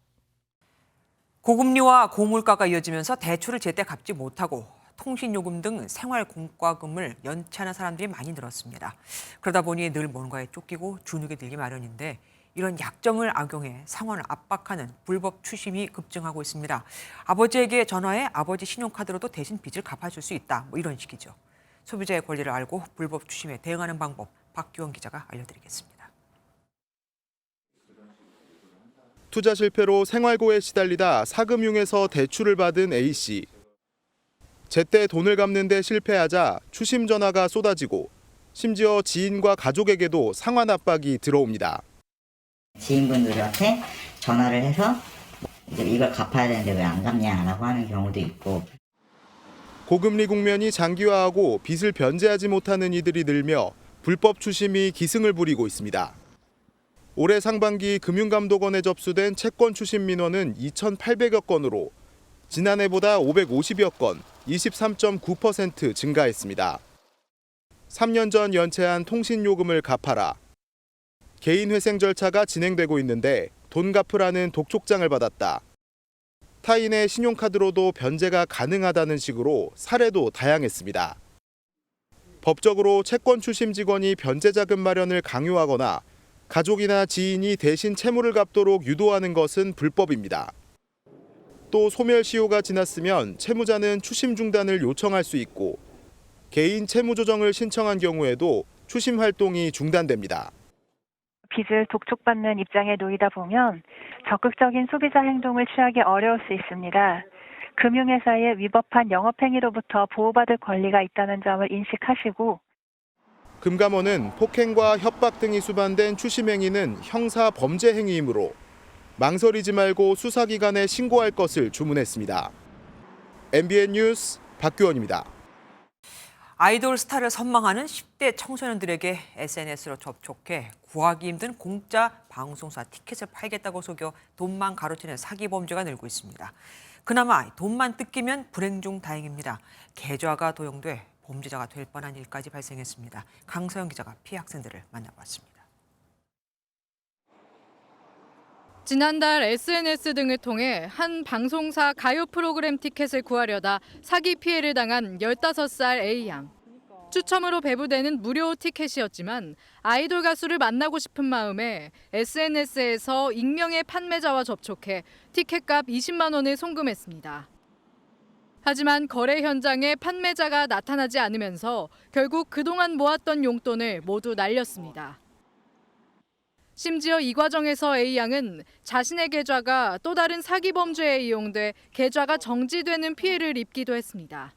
[SPEAKER 1] 고금리와 고물가가 이어지면서 대출을 제때 갚지 못하고 통신요금 등 생활공과금을 연체하는 사람들이 많이 늘었습니다. 그러다 보니 늘 뭔가에 쫓기고 주눅이 들기 마련인데 이런 약점을 악용해 상환을 압박하는 불법 추심이 급증하고 있습니다. 아버지에게 전화해 아버지 신용카드로도 대신 빚을 갚아줄 수 있다. 이런 식이죠. 소비자의 권리를 알고 불법 추심에 대응하는 방법 박규원 기자가 알려드리겠습니다.
[SPEAKER 7] 투자 실패로 생활고에 시달리다 사금융에서 대출을 받은 A씨. 제때 돈을 갚는 데 실패하자 추심 전화가 쏟아지고 심지어 지인과 가족에게도 상환 압박이 들어옵니다.
[SPEAKER 25] 지인분들한테 전화를 해서 이걸 갚아야 되는데 왜 안 갚냐라고 하는 경우도 있고.
[SPEAKER 7] 고금리 국면이 장기화하고 빚을 변제하지 못하는 이들이 늘며 불법 추심이 기승을 부리고 있습니다. 올해 상반기 금융감독원에 접수된 채권 추심 민원은 2,800여 건으로 지난해보다 550여 건, 23.9% 증가했습니다. 3년 전 연체한 통신요금을 갚아라. 개인회생 절차가 진행되고 있는데 돈 갚으라는 독촉장을 받았다. 타인의 신용카드로도 변제가 가능하다는 식으로 사례도 다양했습니다. 법적으로 채권 추심 직원이 변제자금 마련을 강요하거나 가족이나 지인이 대신 채무를 갚도록 유도하는 것은 불법입니다. 또 소멸시효가 지났으면 채무자는 추심 중단을 요청할 수 있고 개인 채무 조정을 신청한 경우에도 추심 활동이 중단됩니다.
[SPEAKER 26] 빚을 독촉받는 입장에 놓이다 보면 적극적인 소비자 행동을 취하기 어려울 수 있습니다. 금융회사의 위법한 영업행위로부터 보호받을 권리가 있다는 점을 인식하시고
[SPEAKER 7] 금감원은 폭행과 협박 등이 수반된 추심 행위는 형사 범죄 행위이므로 망설이지 말고 수사기관에 신고할 것을 주문했습니다. MBN 뉴스 박규원입니다.
[SPEAKER 1] 아이돌 스타를 선망하는 10대 청소년들에게 SNS로 접촉해 구하기 힘든 공짜 방송사 티켓을 팔겠다고 속여 돈만 가로채는 사기 범죄가 늘고 있습니다. 그나마 돈만 뜯기면 불행 중 다행입니다. 계좌가 도용돼 범죄자가 될 뻔한 일까지 발생했습니다. 강서영 기자가 피해 학생들을 만나봤습니다.
[SPEAKER 2] 지난달 SNS 등을 통해 한 방송사 가요 프로그램 티켓을 구하려다 사기 피해를 당한 15살 A양. 추첨으로 배부되는 무료 티켓이었지만 아이돌 가수를 만나고 싶은 마음에 SNS에서 익명의 판매자와 접촉해 티켓값 20만 원을 송금했습니다. 하지만 거래 현장에 판매자가 나타나지 않으면서 결국 그동안 모았던 용돈을 모두 날렸습니다. 심지어 이 과정에서 A양은 자신의 계좌가 또 다른 사기 범죄에 이용돼 계좌가 정지되는 피해를 입기도 했습니다.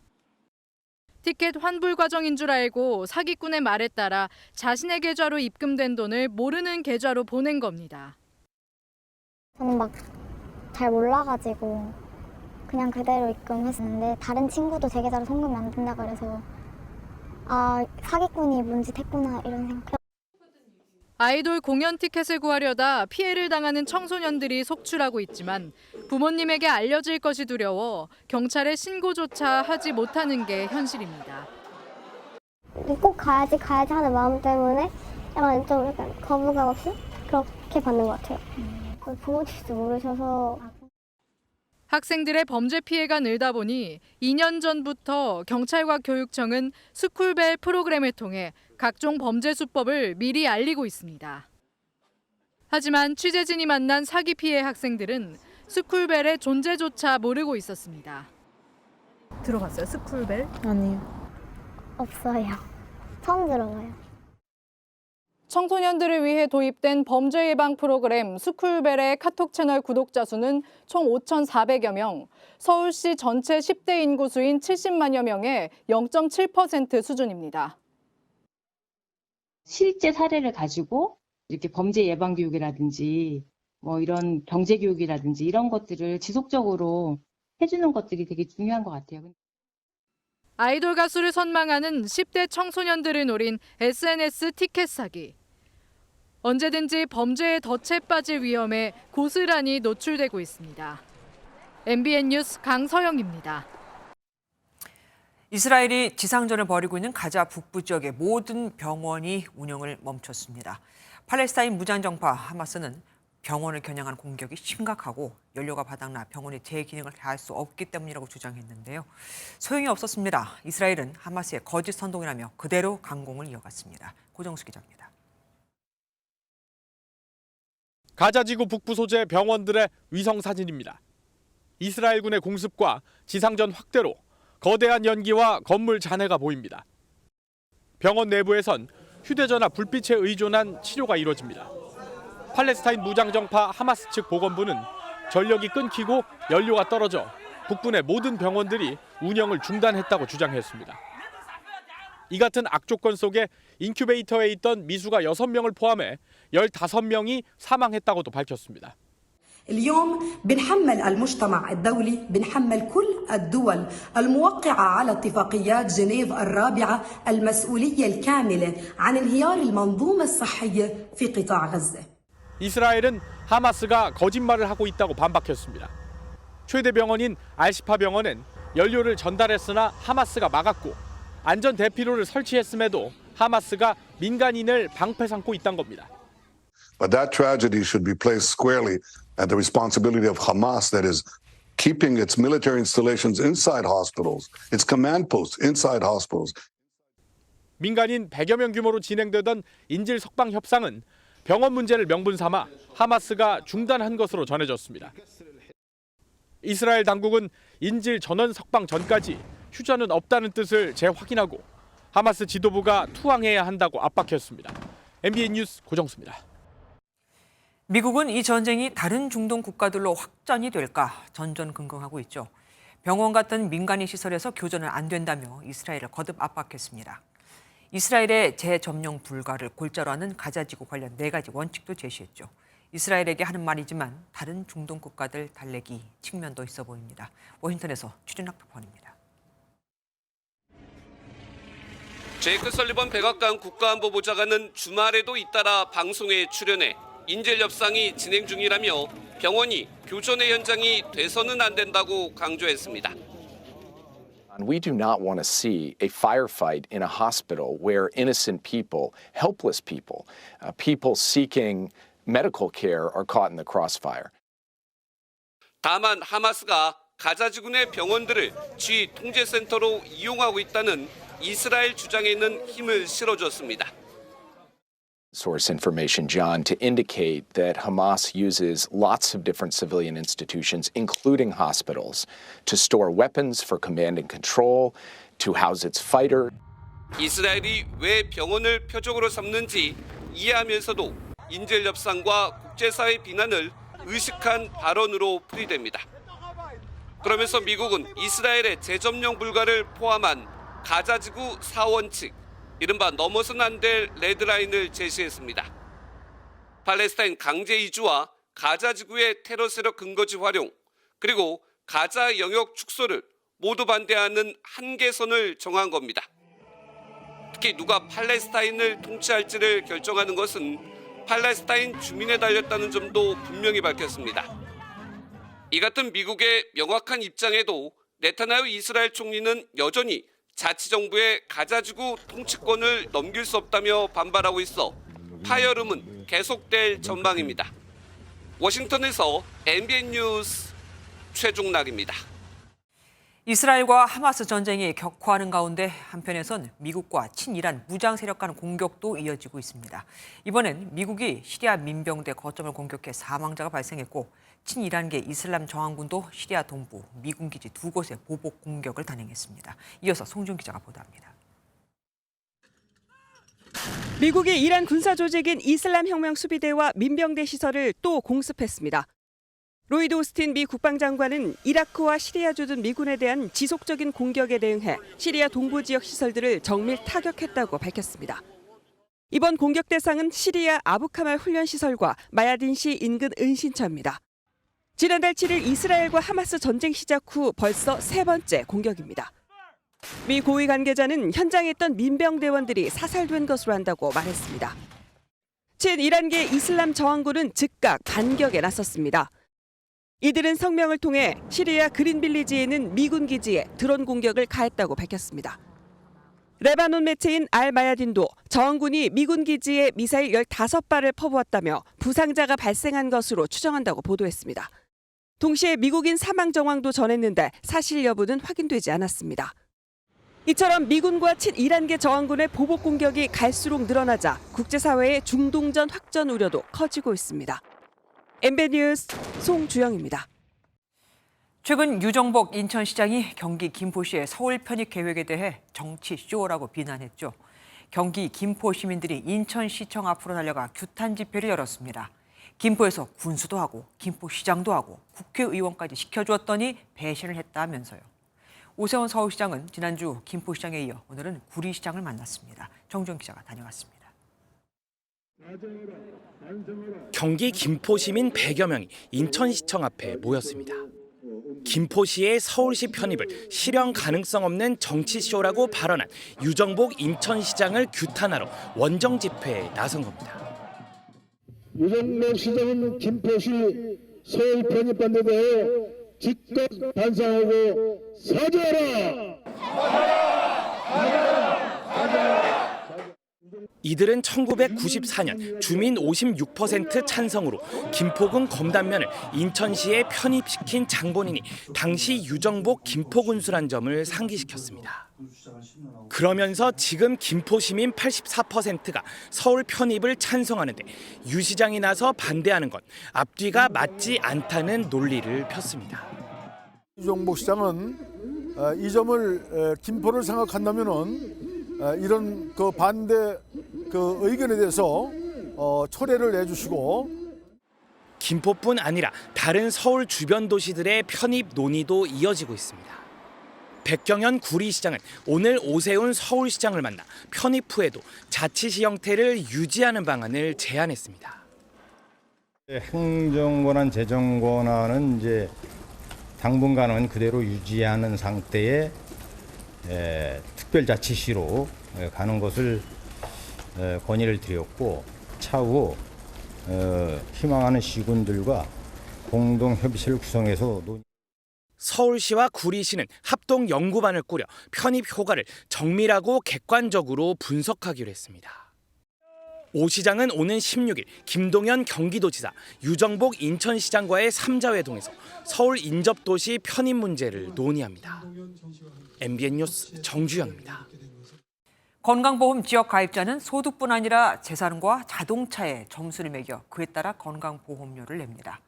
[SPEAKER 2] 티켓 환불 과정인 줄 알고 사기꾼의 말에 따라 자신의 계좌로 입금된 돈을 모르는 계좌로 보낸 겁니다.
[SPEAKER 24] 저는 막 잘 몰라가지고 그냥 그대로 입금했었는데 다른 친구도 제 계좌로 송금이 안 된다 그래서 아 사기꾼이 뭔지 했구나 이런 생각.
[SPEAKER 2] 아이돌 공연 티켓을 구하려다 피해를 당하는 청소년들이 속출하고 있지만 부모님에게 알려질 것이 두려워 경찰에 신고조차 하지 못하는 게 현실입니다.
[SPEAKER 24] 꼭 가야지 하는 마음 때문에 약간 거부감 없이 그렇게 받는 것 같아요. 부모님도 모르셔서.
[SPEAKER 2] 학생들의 범죄 피해가 늘다 보니 2년 전부터 경찰과 교육청은 스쿨벨 프로그램을 통해 각종 범죄 수법을 미리 알리고 있습니다. 하지만 취재진이 만난 사기 피해 학생들은 스쿨벨의 존재조차 모르고 있었습니다.
[SPEAKER 23] 들어봤어요? 스쿨벨?
[SPEAKER 24] 아니요. 없어요. 처음 들어봐요.
[SPEAKER 2] 청소년들을 위해 도입된 범죄 예방 프로그램 스쿨벨의 카톡 채널 구독자 수는 총 5,400여 명, 서울시 전체 10대 인구 수인 70만여 명의 0.7% 수준입니다.
[SPEAKER 9] 실제 사례를 가지고 이렇게 범죄 예방 교육이라든지 뭐 이런 경제 교육이라든지 이런 것들을 지속적으로 해주는 것들이 되게 중요한 것 같아요.
[SPEAKER 2] 아이돌 가수를 선망하는 10대 청소년들을 노린 SNS 티켓 사기. 언제든지 범죄의 덫에 빠질 위험에 고스란히 노출되고 있습니다. MBN 뉴스 강서영입니다.
[SPEAKER 1] 이스라엘이 지상전을 벌이고 있는 가자 북부 지역의 모든 병원이 운영을 멈췄습니다. 팔레스타인 무장정파 하마스는 병원을 겨냥한 공격이 심각하고 연료가 바닥나 병원이 제 기능을 다할 수 없기 때문이라고 주장했는데요. 소용이 없었습니다. 이스라엘은 하마스의 거짓 선동이라며 그대로 강공을 이어갔습니다. 고정수 기자입니다.
[SPEAKER 8] 가자지구 북부 소재 병원들의 위성 사진입니다. 이스라엘군의 공습과 지상전 확대로 거대한 연기와 건물 잔해가 보입니다. 병원 내부에선 휴대전화 불빛에 의존한 치료가 이루어집니다. 팔레스타인 무장정파 하마스 측 보건부는 전력이 끊기고 연료가 떨어져 북부 내 모든 병원들이 운영을 중단했다고 주장했습니다. 이 같은 악조건 속에 인큐베이터에 있던 미수가 6명을 포함해 15명이 사망했다고도 밝혔습니다.
[SPEAKER 10] اليوم بنحمل المجتمع الدولي بنحمل كل الدول الموقعة على اتفاقيات جنيف الرابعة المسؤولية الكاملة عن انهيار المنظومة الصحية في قطاع غزة.
[SPEAKER 8] 이스라엘은 하마스가 거짓말을 하고 있다고 반박했습니다. 최대 병원인 알시파 병원은 연료를 전달했으나 하마스가 막았고 안전 대피로를 설치했음에도 하마스가 민간인을 방패 삼고 있다는 겁니다.
[SPEAKER 11] But that tragedy should be placed squarely at the responsibility of Hamas, that is keeping its military installations inside hospitals, its command posts inside hospitals.
[SPEAKER 8] 민간인 100여 명 규모로 진행되던 인질 석방 협상은 병원 문제를 명분 삼아 하마스가 중단한 것으로 전해졌습니다. 이스라엘 당국은 인질 전원 석방 전까지 휴전은 없다는 뜻을 재확인하고 하마스 지도부가 투항해야 한다고 압박했습니다. MBN 뉴스 고정수입니다.
[SPEAKER 1] 미국은 이 전쟁이 다른 중동 국가들로 확전이 될까 전전긍긍하고 있죠. 병원 같은 민간인 시설에서 교전은 안 된다며 이스라엘을 거듭 압박했습니다. 이스라엘의 재점령 불가를 골자로 하는 가자지구 관련 4가지 원칙도 제시했죠. 이스라엘에게 하는 말이지만 다른 중동 국가들 달래기 측면도 있어 보입니다. 워싱턴에서 추진학 특파원입니다.
[SPEAKER 13] 제이크 설리번 백악관 국가안보보좌관은 주말에도 잇따라 방송에 출연해 인질 협상이 진행 중이라며 병원이 교전의 현장이 돼서는 안 된다고 강조했습니다.
[SPEAKER 3] We do not want to see a firefight in a hospital where innocent people, helpless people, people seeking medical care are caught in the crossfire.
[SPEAKER 13] 다만 하마스가 가자 지구내 병원들을 쥐 통제센터로 이용하고 있다는 이스라엘 주장에는 힘을 실어줬습니다.
[SPEAKER 3] Source information, John, to indicate that Hamas uses lots of different civilian institutions, including hospitals, to store weapons for command and control, to house its fighter.
[SPEAKER 13] 이스라엘이 왜 병원을 표적으로 삼는지 이해하면서도 인질 협상과 국제사회 비난을 의식한 발언으로 풀이됩니다. 그러면서 미국은 이스라엘의 재점령 불가를 포함한 가자지구 4원칙, 이른바 넘어선 안 될 레드라인을 제시했습니다. 팔레스타인 강제 이주와 가자지구의 테러 세력 근거지 활용, 그리고 가자 영역 축소를 모두 반대하는 한계선을 정한 겁니다. 특히 누가 팔레스타인을 통치할지를 결정하는 것은 팔레스타인 주민에 달렸다는 점도 분명히 밝혔습니다. 이 같은 미국의 명확한 입장에도 네타냐후 이스라엘 총리는 여전히 자치정부의 가자지구 통치권을 넘길 수 없다며 반발하고 있어 파열음은 계속될 전망입니다. 워싱턴에서 MBN 뉴스 최종락입니다.
[SPEAKER 1] 이스라엘과 하마스 전쟁이 격화하는 가운데 한편에선 미국과 친이란 무장 세력 간 공격도 이어지고 있습니다. 이번엔 미국이 시리아 민병대 거점을 공격해 사망자가 발생했고 친이란계 이슬람 저항군도 시리아 동부 미군 기지 2곳에 보복 공격을 단행했습니다. 이어서 송준 기자가 보도합니다.
[SPEAKER 12] 미국이 이란 군사 조직인 이슬람혁명 수비대와 민병대 시설을 또 공습했습니다. 로이드 오스틴 미 국방장관은 이라크와 시리아 주둔 미군에 대한 지속적인 공격에 대응해 시리아 동부 지역 시설들을 정밀 타격했다고 밝혔습니다. 이번 공격 대상은 시리아 아부카말 훈련시설과 마야딘시 인근 은신처입니다. 지난달 7일 이스라엘과 하마스 전쟁 시작 후 벌써 3번째 공격입니다. 미 고위 관계자는 현장에 있던 민병대원들이 사살된 것으로 한다고 말했습니다. 친이란계 이슬람 저항군은 즉각 반격에 나섰습니다. 이들은 성명을 통해 시리아 그린빌리지에 있는 미군 기지에 드론 공격을 가했다고 밝혔습니다. 레바논 매체인 알-마야딘도 저항군이 미군 기지에 미사일 15발을 퍼부었다며 부상자가 발생한 것으로 추정한다고 보도했습니다. 동시에 미국인 사망 정황도 전했는데 사실 여부는 확인되지 않았습니다. 이처럼 미군과 친이란계 저항군의 보복 공격이 갈수록 늘어나자 국제사회의 중동전 확전 우려도 커지고 있습니다. MBN 뉴스 송주영입니다.
[SPEAKER 1] 최근 유정복 인천시장이 경기 김포시의 서울 편입 계획에 대해 정치 쇼라고 비난했죠. 경기 김포 시민들이 인천시청 앞으로 달려가 규탄 집회를 열었습니다. 김포에서 군수도 하고 김포시장도 하고 국회의원까지 시켜주었더니 배신을 했다면서요. 오세훈 서울시장은 지난주 김포시장에 이어 오늘은 구리시장을 만났습니다. 정주영 기자가 다녀왔습니다.
[SPEAKER 14] 경기 김포시민 100여 명이 인천시청 앞에 모였습니다. 김포시의 서울시 편입을 실현 가능성 없는 정치쇼라고 발언한 유정복 인천시장을 규탄하러 원정 집회에 나선 겁니다.
[SPEAKER 15] 유정복 시장은 김포시 서울 편입 반대에 즉각 반성하고 사죄하라!
[SPEAKER 14] 이들은 1994년 주민 56% 찬성으로 김포군 검단면을 인천시에 편입시킨 장본인이 당시 유정복 김포군수란 점을 상기시켰습니다. 그러면서 지금 김포시민 84%가 서울 편입을 찬성하는데 유 시장이 나서 반대하는 건 앞뒤가 맞지 않다는 논리를 폈습니다.
[SPEAKER 15] 유정복 시장은 이 점을 김포를 생각한다면은 이런 그 반대 그 의견에 대해서 철회를 내주시고
[SPEAKER 14] 김포뿐 아니라 다른 서울 주변 도시들의 편입 논의도 이어지고 있습니다. 백경현 구리시장은 오늘 오세훈 서울시장을 만나 편입 후에도 자치시 형태를 유지하는 방안을 제안했습니다.
[SPEAKER 19] 행정권한 재정권한은 이제 당분간은 그대로 유지하는 상태의 특별자치시로 가는 것을 건의를 드렸고 차후 희망하는 시군들과 공동협의체를 구성해서
[SPEAKER 14] 서울시와 구리시는 합동 연구반을 꾸려 편입 효과를 정밀하고 객관적으로 분석하기로 했습니다. 오 시장은 오는 16일 김동연 경기도지사, 유정복 인천시장과의 3자 회동에서 서울 인접도시 편입 문제를 논의합니다. MBN 뉴스 정주영입니다.
[SPEAKER 1] 건강보험 지역 가입자는 소득뿐 아니라 재산과 자동차에 점수를 매겨 그에 따라 건강보험료를 냅니다.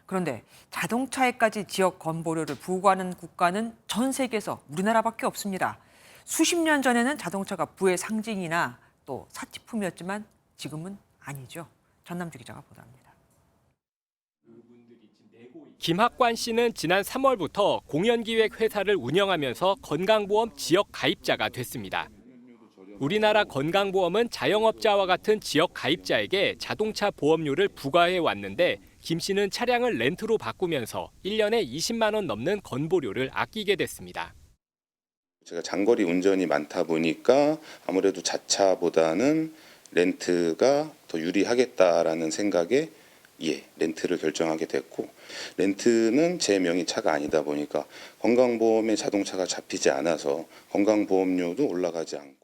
[SPEAKER 1] 그런데 자동차에까지 지역 건보료를 부과하는 국가는 전 세계에서 우리나라밖에 없습니다. 수십 년 전에는 자동차가 부의 상징이나 또 사치품이었지만 지금은 아니죠. 전남주 기자가 보도합니다.
[SPEAKER 5] 김학관 씨는 지난 3월부터 공연기획 회사를 운영하면서 건강보험 지역 가입자가 됐습니다. 우리나라 건강보험은 자영업자와 같은 지역 가입자에게 자동차 보험료를 부과해 왔는데 김 씨는 차량을 렌트로 바꾸면서 1년에 20만 원 넘는 건보료를 아끼게 됐습니다.
[SPEAKER 16] 제가 장거리 운전이 많다 보니까 아무래도 자차보다는 렌트가 더 유리하겠다라는 생각에 렌트를 결정하게 됐고, 렌트는 제 명의 차가 아니다 보니까 건강보험에 자동차가 잡히지 않아서 건강보험료도 올라가지 않고.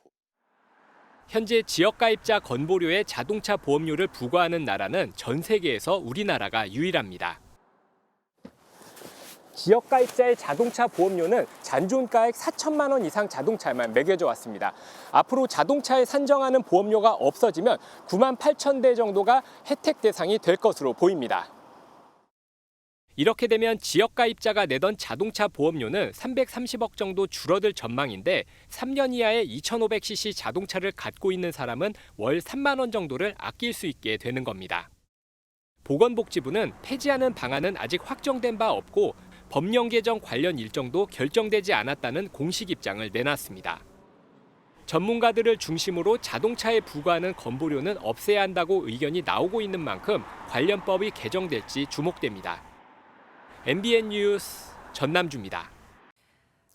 [SPEAKER 5] 현재 지역가입자 건보료에 자동차 보험료를 부과하는 나라는 전 세계에서 우리나라가 유일합니다. 지역가입자의 자동차 보험료는 잔존가액 4천만 원 이상 자동차에만 매겨져 왔습니다. 앞으로 자동차에 산정하는 보험료가 없어지면 9만 8천 대 정도가 혜택 대상이 될 것으로 보입니다. 이렇게 되면 지역가입자가 내던 자동차 보험료는 330억 정도 줄어들 전망인데 3년 이하의 2500cc 자동차를 갖고 있는 사람은 월 3만 원 정도를 아낄 수 있게 되는 겁니다. 보건복지부는 폐지하는 방안은 아직 확정된 바 없고 법령 개정 관련 일정도 결정되지 않았다는 공식 입장을 내놨습니다. 전문가들을 중심으로 자동차에 부과하는 건보료는 없애야 한다고 의견이 나오고 있는 만큼 관련법이 개정될지 주목됩니다. MBN 뉴스 전남주입니다.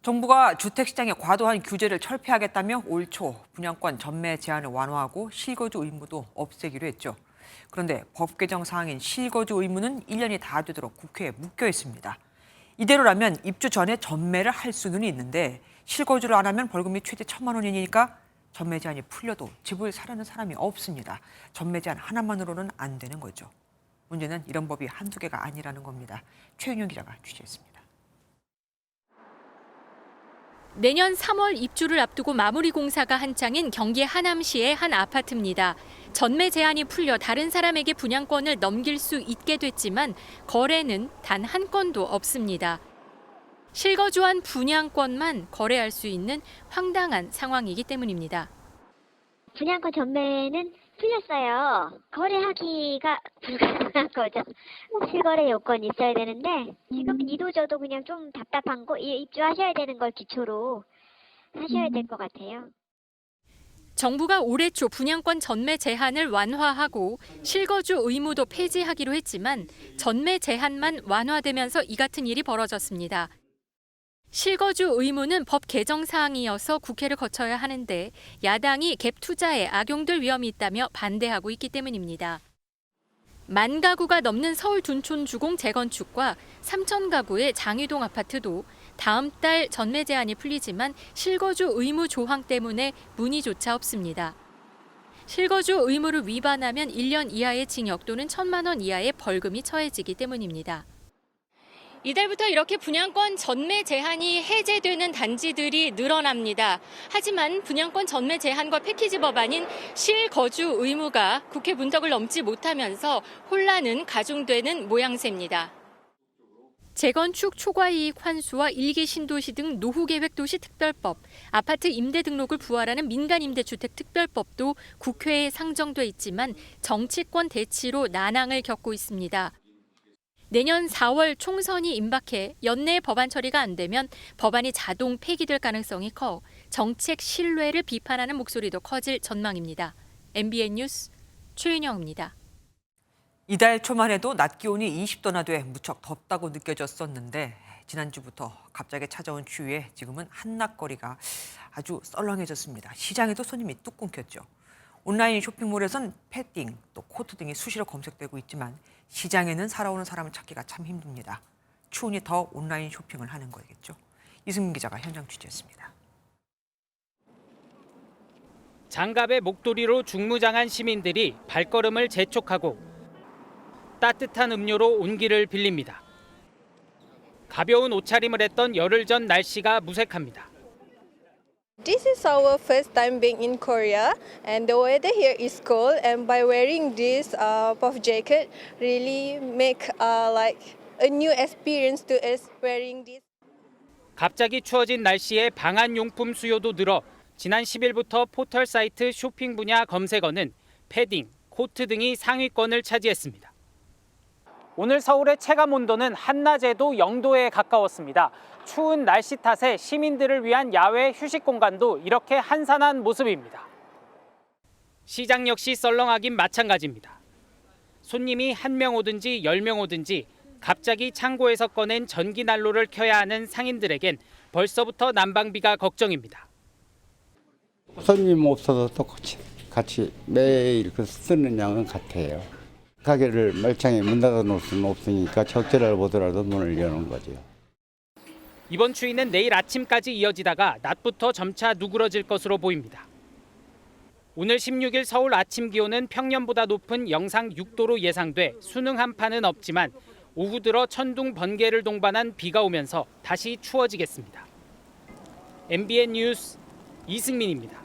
[SPEAKER 1] 정부가 주택시장의 과도한 규제를 철폐하겠다며 올 초 분양권 전매 제한을 완화하고 실거주 의무도 없애기로 했죠. 그런데 법 개정 사항인 실거주 의무는 1년이 다 되도록 국회에 묶여 있습니다. 이대로라면 입주 전에 전매를 할 수는 있는데 실거주를 안 하면 벌금이 최대 1,000만 원이니까 전매 제한이 풀려도 집을 사려는 사람이 없습니다. 전매 제한 하나만으로는 안 되는 거죠. 문제는 이런 법이 한두 개가 아니라는 겁니다. 최윤영 기자가 취재했습니다.
[SPEAKER 17] 내년 3월 입주를 앞두고 마무리 공사가 한창인 경기 하남시의 한 아파트입니다. 전매 제한이 풀려 다른 사람에게 분양권을 넘길 수 있게 됐지만 거래는 단 한 건도 없습니다. 실거주한 분양권만 거래할 수 있는 황당한 상황이기 때문입니다.
[SPEAKER 24] 분양권 전매는 풀렸어요. 거래하기가 불가능한 거죠. 실거래 요건이 있어야 되는데 지금 이도저도 그냥 좀 답답한 거 입주하셔야 되는 걸 기초로 하셔야 될 것 같아요.
[SPEAKER 17] 정부가 올해 초 분양권 전매 제한을 완화하고 실거주 의무도 폐지하기로 했지만 전매 제한만 완화되면서 이 같은 일이 벌어졌습니다. 실거주 의무는 법 개정 사항이어서 국회를 거쳐야 하는데 야당이 갭 투자에 악용될 위험이 있다며 반대하고 있기 때문입니다. 10,000 가구가 넘는 서울 둔촌 주공 재건축과 3,000 가구의 장위동 아파트도 다음 달 전매 제한이 풀리지만 실거주 의무 조항 때문에 문의조차 없습니다. 실거주 의무를 위반하면 1년 이하의 징역 또는 1,000만 원 이하의 벌금이 처해지기 때문입니다. 이달부터 이렇게 분양권 전매 제한이 해제되는 단지들이 늘어납니다. 하지만 분양권 전매 제한과 패키지 법안인 실거주 의무가 국회 문턱을 넘지 못하면서 혼란은 가중되는 모양새입니다. 재건축 초과이익 환수와 일기 신도시 등 노후계획도시 특별법, 아파트 임대 등록을 부활하는 민간임대주택 특별법도 국회에 상정돼 있지만 정치권 대치로 난항을 겪고 있습니다. 내년 4월 총선이 임박해 연내 법안 처리가 안 되면 법안이 자동 폐기될 가능성이 커 정책 신뢰를 비판하는 목소리도 커질 전망입니다. MBN 뉴스 최윤영입니다.
[SPEAKER 1] 이달 초만 해도 낮 기온이 20도나 돼 무척 덥다고 느껴졌었는데 지난주부터 갑자기 찾아온 추위에 지금은 한낮거리가 아주 썰렁해졌습니다. 시장에도 손님이 뚝 끊겼죠. 온라인 쇼핑몰에선 패딩, 또 코트 등이 수시로 검색되고 있지만 시장에는 살아오는 사람을 찾기가 참 힘듭니다. 추우니 더 온라인 쇼핑을 하는 거겠죠. 이승민 기자가 현장 취재했습니다.
[SPEAKER 4] 장갑에 목도리로 중무장한 시민들이 발걸음을 재촉하고 따뜻한 음료로 온기를 빌립니다. 가벼운 옷차림을 했던 열흘 전 날씨가 무색합니다.
[SPEAKER 6] This is our first time being in Korea, and the weather here is cold. And by wearing this puff jacket, really make like a new experience to us wearing this.
[SPEAKER 4] 갑자기 추워진 날씨에 방한 용품 수요도 늘어 지난 10일부터 포털 사이트 쇼핑 분야 검색어는 패딩, 코트 등이 상위권을 차지했습니다. 오늘 서울의 체감 온도는 한낮에도 0도에 가까웠습니다. 추운 날씨 탓에 시민들을 위한 야외 휴식 공간도 이렇게 한산한 모습입니다. 시장 역시 썰렁하긴 마찬가지입니다. 손님이 1명 오든지 10명 오든지 갑자기 창고에서 꺼낸 전기 난로를 켜야 하는 상인들에겐 벌써부터 난방비가 걱정입니다.
[SPEAKER 18] 손님 없어도 똑같이 매일 그 쓰는 양은 같아요. 가게를 말창에 문 닫아 놓을 수는 없으니까 적재를 보더라도 문을 여는 거죠.
[SPEAKER 4] 이번 추위는 내일 아침까지 이어지다가 낮부터 점차 누그러질 것으로 보입니다. 오늘 16일 서울 아침 기온은 평년보다 높은 영상 6도로 예상돼 수능 한파는 없지만 오후 들어 천둥 번개를 동반한 비가 오면서 다시 추워지겠습니다. MBN 뉴스 이승민입니다.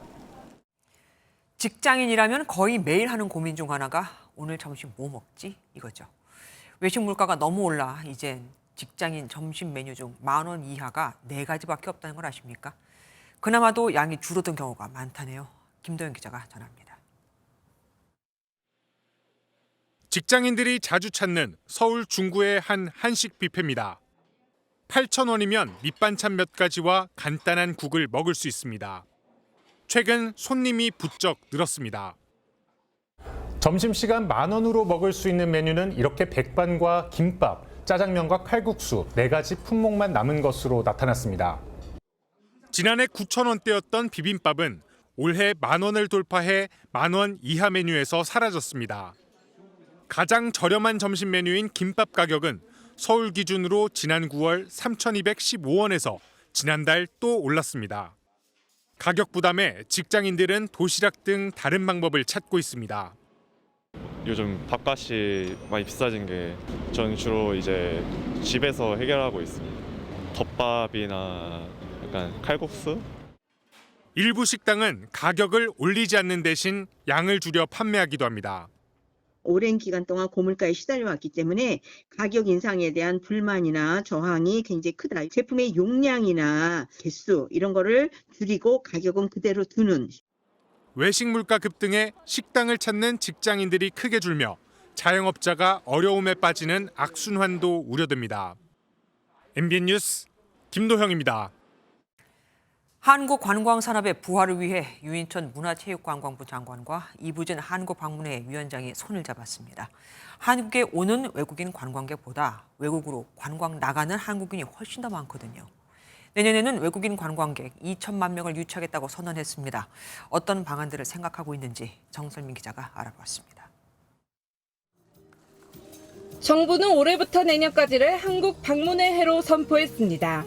[SPEAKER 1] 직장인이라면 거의 매일 하는 고민 중 하나가 오늘 점심 뭐 먹지? 이거죠. 외식 물가가 너무 올라 이젠 직장인 점심 메뉴 중 10,000원 이하가 4가지밖에 없다는 걸 아십니까? 그나마도 양이 줄어든 경우가 많다네요. 김도영 기자가 전합니다.
[SPEAKER 7] 직장인들이 자주 찾는 서울 중구의 한 한식 뷔페입니다. 8,000원이면 밑반찬 몇 가지와 간단한 국을 먹을 수 있습니다. 최근 손님이 부쩍 늘었습니다.
[SPEAKER 20] 점심시간 10,000원으로 먹을 수 있는 메뉴는 이렇게 백반과 김밥, 짜장면과 칼국수 4가지 품목만 남은 것으로 나타났습니다.
[SPEAKER 7] 지난해 9,000원대였던 비빔밥은 올해 10,000원을 돌파해 10,000원 이하 메뉴에서 사라졌습니다. 가장 저렴한 점심 메뉴인 김밥 가격은 서울 기준으로 지난 9월 3,215원에서 지난달 또 올랐습니다. 가격 부담에 직장인들은 도시락 등 다른 방법을 찾고 있습니다.
[SPEAKER 21] 요즘 밥값이 많이 비싸진 게 저는 주로 이제 집에서 해결하고 있습니다. 덮밥이나 약간 칼국수?
[SPEAKER 7] 일부 식당은 가격을 올리지 않는 대신 양을 줄여 판매하기도 합니다.
[SPEAKER 22] 오랜 기간 동안 고물가에 시달려왔기 때문에 가격 인상에 대한 불만이나 저항이 굉장히 크다. 제품의 용량이나 개수 이런 거를 줄이고 가격은 그대로 두는.
[SPEAKER 7] 외식 물가 급등에 식당을 찾는 직장인들이 크게 줄며 자영업자가 어려움에 빠지는 악순환도 우려됩니다. MBN 뉴스 김도형입니다.
[SPEAKER 1] 한국관광산업의 부활을 위해 유인천 문화체육관광부 장관과 이부진 한국방문회 위원장이 손을 잡았습니다. 한국에 오는 외국인 관광객보다 외국으로 관광 나가는 한국인이 훨씬 더 많거든요. 내년에는 외국인 관광객 2천만 명을 유치하겠다고 선언했습니다. 어떤 방안들을 생각하고 있는지 정설민 기자가 알아봤습니다.
[SPEAKER 27] 정부는 올해부터 내년까지를 한국 방문의 해로 선포했습니다.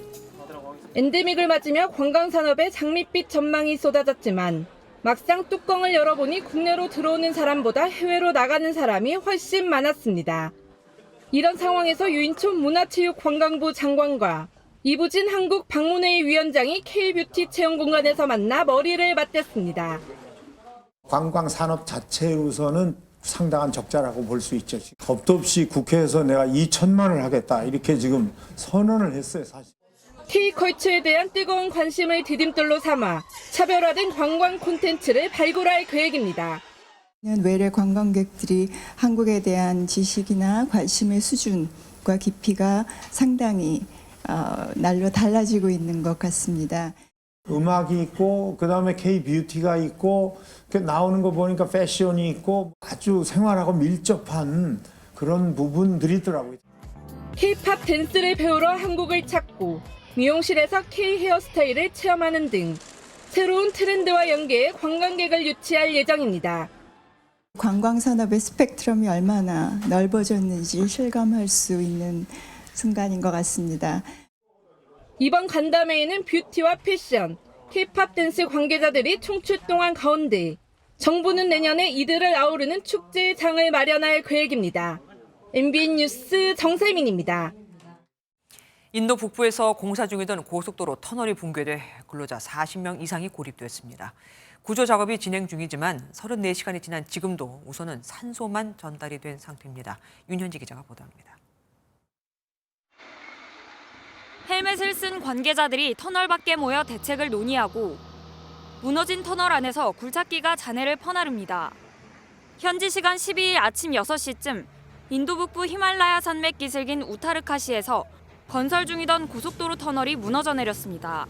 [SPEAKER 27] 엔데믹을 맞으며 관광산업에 장밋빛 전망이 쏟아졌지만 막상 뚜껑을 열어보니 국내로 들어오는 사람보다 해외로 나가는 사람이 훨씬 많았습니다. 이런 상황에서 유인촌 문화체육관광부 장관과 이부진 한국방문회 위원장이 K뷰티 체험공간에서 만나 머리를 맞댔습니다.
[SPEAKER 28] 관광산업 자체로서는 상당한 적자라고 볼 수 있죠. 겁도 없이 국회에서 내가 2천만을 하겠다 이렇게 지금 선언을 했어요, 사실.
[SPEAKER 27] K컬처에 대한 뜨거운 관심을 디딤돌로 삼아 차별화된 관광 콘텐츠를 발굴할 계획입니다.
[SPEAKER 29] 외래 관광객들이 한국에 대한 지식이나 관심의 수준과 깊이가 상당히 날로 달라지고 있는 것 같습니다.
[SPEAKER 28] 음악이 있고 그다음에 K뷰티가 있고 나오는 거 보니까 패션이 있고 아주 생활하고 밀접한 그런 부분들이더라고요.
[SPEAKER 27] 힙합 댄스를 배우러 한국을 찾고 미용실에서 K 헤어스타일을 체험하는 등 새로운 트렌드와 연계해 관광객을 유치할 예정입니다.
[SPEAKER 29] 관광산업의 스펙트럼이 얼마나 넓어졌는지 실감할 수 있는 순간인 것 같습니다.
[SPEAKER 27] 이번 간담회에는 뷰티와 패션, K-팝 댄스 관계자들이 총출동한 가운데 정부는 내년에 이들을 아우르는 축제의 장을 마련할 계획입니다. MBN 뉴스 정세민입니다.
[SPEAKER 1] 인도 북부에서 공사 중이던 고속도로 터널이 붕괴돼 근로자 40명 이상이 고립됐습니다. 구조 작업이 진행 중이지만 34시간이 지난 지금도 우선은 산소만 전달이 된 상태입니다. 윤현지 기자가 보도합니다.
[SPEAKER 2] 헬멧을 쓴 관계자들이 터널 밖에 모여 대책을 논의하고 무너진 터널 안에서 굴착기가 잔해를 퍼나릅니다. 현지 시간 12일 아침 6시쯤 인도 북부 히말라야 산맥 기슭인 우타르카시에서 건설 중이던 고속도로 터널이 무너져 내렸습니다.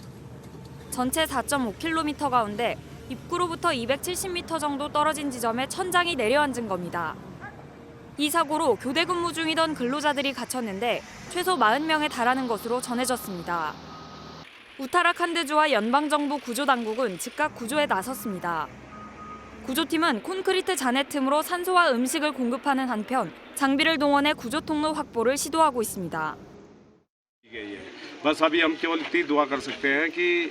[SPEAKER 2] 전체 4.5km 가운데 입구로부터 270m 정도 떨어진 지점에 천장이 내려앉은 겁니다. 이 사고로 교대 근무 중이던 근로자들이 갇혔는데 최소 40명에 달하는 것으로 전해졌습니다. 우타라칸드주와 연방정부 구조당국은 즉각 구조에 나섰습니다. 구조팀은 콘크리트 잔해 틈으로 산소와 음식을 공급하는 한편 장비를 동원해 구조 통로 확보를 시도하고 있습니다.
[SPEAKER 3] बस अभी हम केवल इतनी दुआ कर सकते हैं कि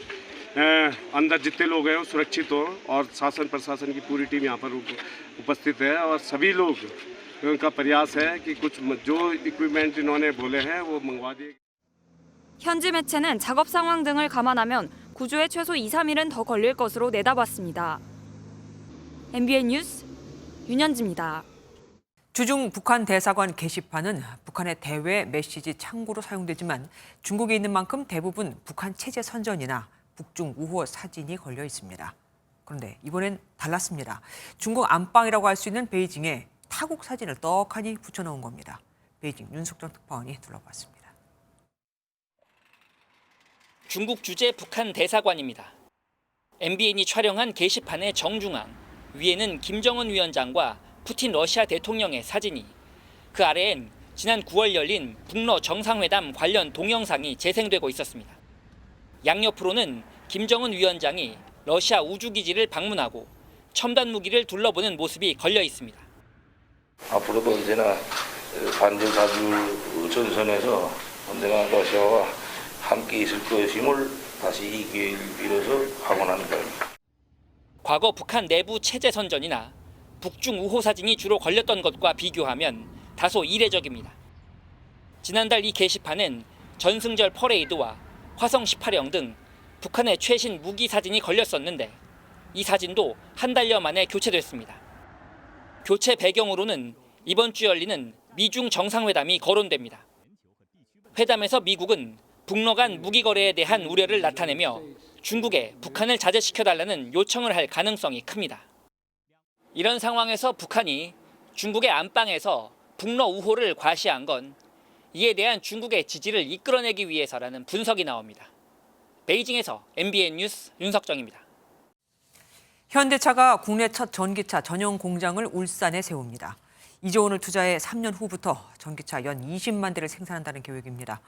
[SPEAKER 3] अंदर जितने लोग हैं वो सुरक्षित हो और शासन प्रशासन की पूरी टीम यहाँ पर उपस्थित है और सभी लोग उनका प्रयास है कि कुछ जो इक्विपमेंट इन्होंने बोले हैं वो मंगवा दिए।
[SPEAKER 2] 현지 매체는 작업 상황 등을 감안하면 구조에 최소 2-3일은 더 걸릴 것으로 내다봤습니다. MBN 뉴스 윤현지입니다.
[SPEAKER 1] 주중 북한 대사관 게시판은 북한의 대외 메시지 창구로 사용되지만 중국에 있는 만큼 대부분 북한 체제 선전이나 북중 우호 사진이 걸려 있습니다. 그런데 이번엔 달랐습니다. 중국 안방이라고 할 수 있는 베이징에 타국 사진을 떡하니 붙여놓은 겁니다. 베이징 윤석정 특파원이 둘러봤습니다.
[SPEAKER 4] 중국 주재 북한 대사관입니다. MBN이 촬영한 게시판의 정중앙, 위에는 김정은 위원장과 푸틴 러시아 대통령의 사진이, 그 아래엔 지난 9월 열린 북러 정상회담 관련 동영상이 재생되고 있었습니다. 양옆으로는 김정은 위원장이 러시아 우주기지를 방문하고 첨단 무기를 둘러보는 모습이 걸려 있습니다.
[SPEAKER 8] 앞으로도 언제나 반전 자주 전선에서 언제나 러시아와 함께 있을 것임을 다시 이 기회를 빌어서 확언하는 바입니다.
[SPEAKER 4] 과거 북한 내부 체제 선전이나 북중 우호 사진이 주로 걸렸던 것과 비교하면 다소 이례적입니다. 지난달 이 게시판은 전승절 퍼레이드와 화성 18형 등 북한의 최신 무기 사진이 걸렸었는데 이 사진도 한 달여 만에 교체됐습니다. 교체 배경으로는 이번 주 열리는 미중 정상회담이 거론됩니다. 회담에서 미국은 북러 간 무기 거래에 대한 우려를 나타내며 중국에 북한을 자제시켜달라는 요청을 할 가능성이 큽니다. 이런 상황에서 북한이 중국의 안방에서 북러 우호를 과시한 건 이에 대한 중국의 지지를 이끌어내기 위해서라는 분석이 나옵니다. 베이징에서 MBN 뉴스 윤석정입니다.
[SPEAKER 1] 현대차가 국내 첫 전기차 전용 공장을 울산에 세웁니다. 2조 원을 투자해 3년 후부터 전기차 연 20만 대를 생산한다는 계획입니다.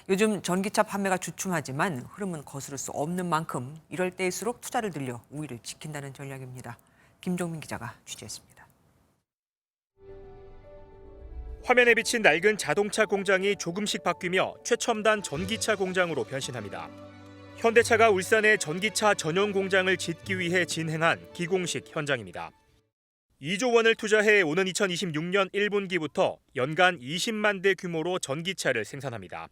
[SPEAKER 1] 요즘 전기차 판매가 주춤하지만 흐름은 거스를 수 없는 만큼 이럴 때일수록 투자를 늘려 우위를 지킨다는 전략입니다. 김종민 기자가 취재했습니다.
[SPEAKER 5] 화면에 비친 낡은 자동차 공장이 조금씩 바뀌며 최첨단 전기차 공장으로 변신합니다. 현대차가 울산에 전기차 전용 공장을 짓기 위해 진행한 기공식 현장입니다. 2조 원을 투자해 오는 2026년 1분기부터 연간 20만 대 규모로 전기차를 생산합니다.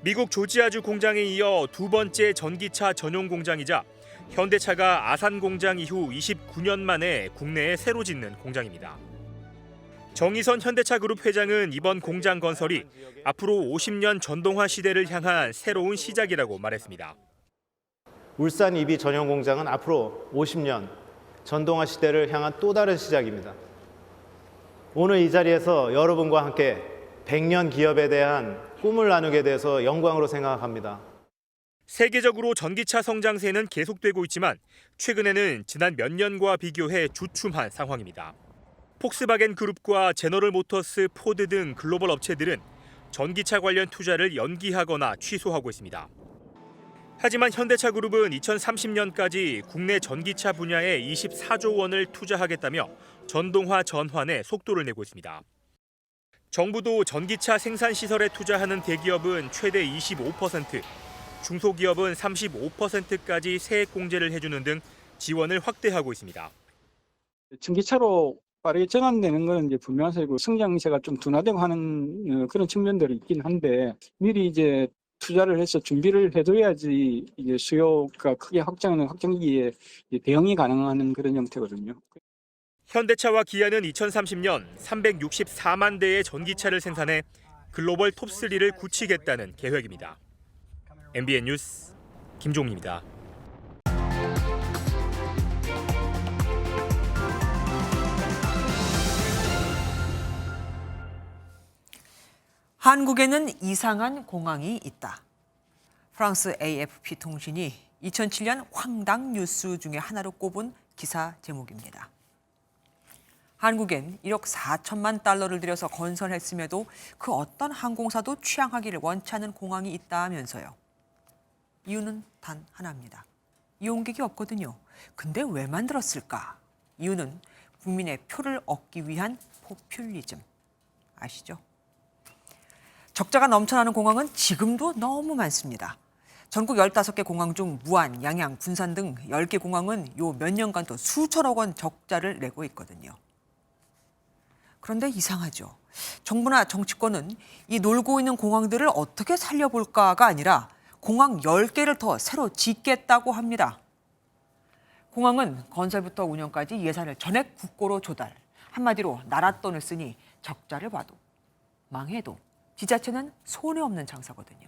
[SPEAKER 5] 미국 조지아주 공장에 이어 두 번째 전기차 전용 공장이자 현대차가 아산 공장 이후 29년 만에 국내에 새로 짓는 공장입니다. 정의선 현대차 그룹 회장은 이번 공장 건설이 앞으로 50년 전동화 시대를 향한 새로운 시작이라고 말했습니다.
[SPEAKER 9] 울산 EV 전용 공장은 앞으로 50년 전동화 시대를 향한 또 다른 시작입니다. 오늘 이 자리에서 여러분과 함께 100년 기업에 대한 꿈을 나누게 돼서 영광으로 생각합니다.
[SPEAKER 5] 세계적으로 전기차 성장세는 계속되고 있지만 최근에는 지난 몇 년과 비교해 주춤한 상황입니다. 폭스바겐 그룹과 제너럴 모터스, 포드 등 글로벌 업체들은 전기차 관련 투자를 연기하거나 취소하고 있습니다. 하지만 현대차 그룹은 2030년까지 국내 전기차 분야에 24조 원을 투자하겠다며 전동화 전환에 속도를 내고 있습니다.
[SPEAKER 10] 정부도 전기차 생산 시설에 투자하는 대기업은 최대 25%, 중소기업은 35%까지 세액 공제를 해주는 등 지원을 확대하고 있습니다.
[SPEAKER 11] 전기차로 빠르게 전환되는 것은 이제 분명한 사실이고 성장세가 좀 둔화되고 하는 그런 측면들이 있긴 한데 미리 이제 투자를 해서 준비를 해둬야지 이제 수요가 크게 확장하는 확장기에 대응이 가능한 그런 형태거든요.
[SPEAKER 10] 현대차와 기아는 2030년 364만 대의 전기차를 생산해 글로벌 톱3를 굳히겠다는 계획입니다. MBN 뉴스 김종입니다.
[SPEAKER 1] 한국에는 이상한 공항이 있다. 프랑스 AFP 통신이 2007년 황당 뉴스 중에 하나로 꼽은 기사 제목입니다. 한국엔 1억 4천만 달러를 들여서 건설했음에도 그 어떤 항공사도 취항하기를 원치 않는 공항이 있다면서요. 이유는 단 하나입니다. 이용객이 없거든요. 근데 왜 만들었을까? 이유는 국민의 표를 얻기 위한 포퓰리즘. 아시죠? 적자가 넘쳐나는 공항은 지금도 너무 많습니다. 전국 15개 공항 중 무안, 양양, 군산 등 10개 공항은 요 몇 년간 또 수천억 원 적자를 내고 있거든요. 그런데 이상하죠. 정부나 정치권은 이 놀고 있는 공항들을 어떻게 살려볼까가 아니라 공항 10개를 더 새로 짓겠다고 합니다. 공항은 건설부터 운영까지 예산을 전액 국고로 조달. 한마디로 나라 돈을 쓰니 적자를 봐도 망해도 지자체는 손해 없는 장사거든요.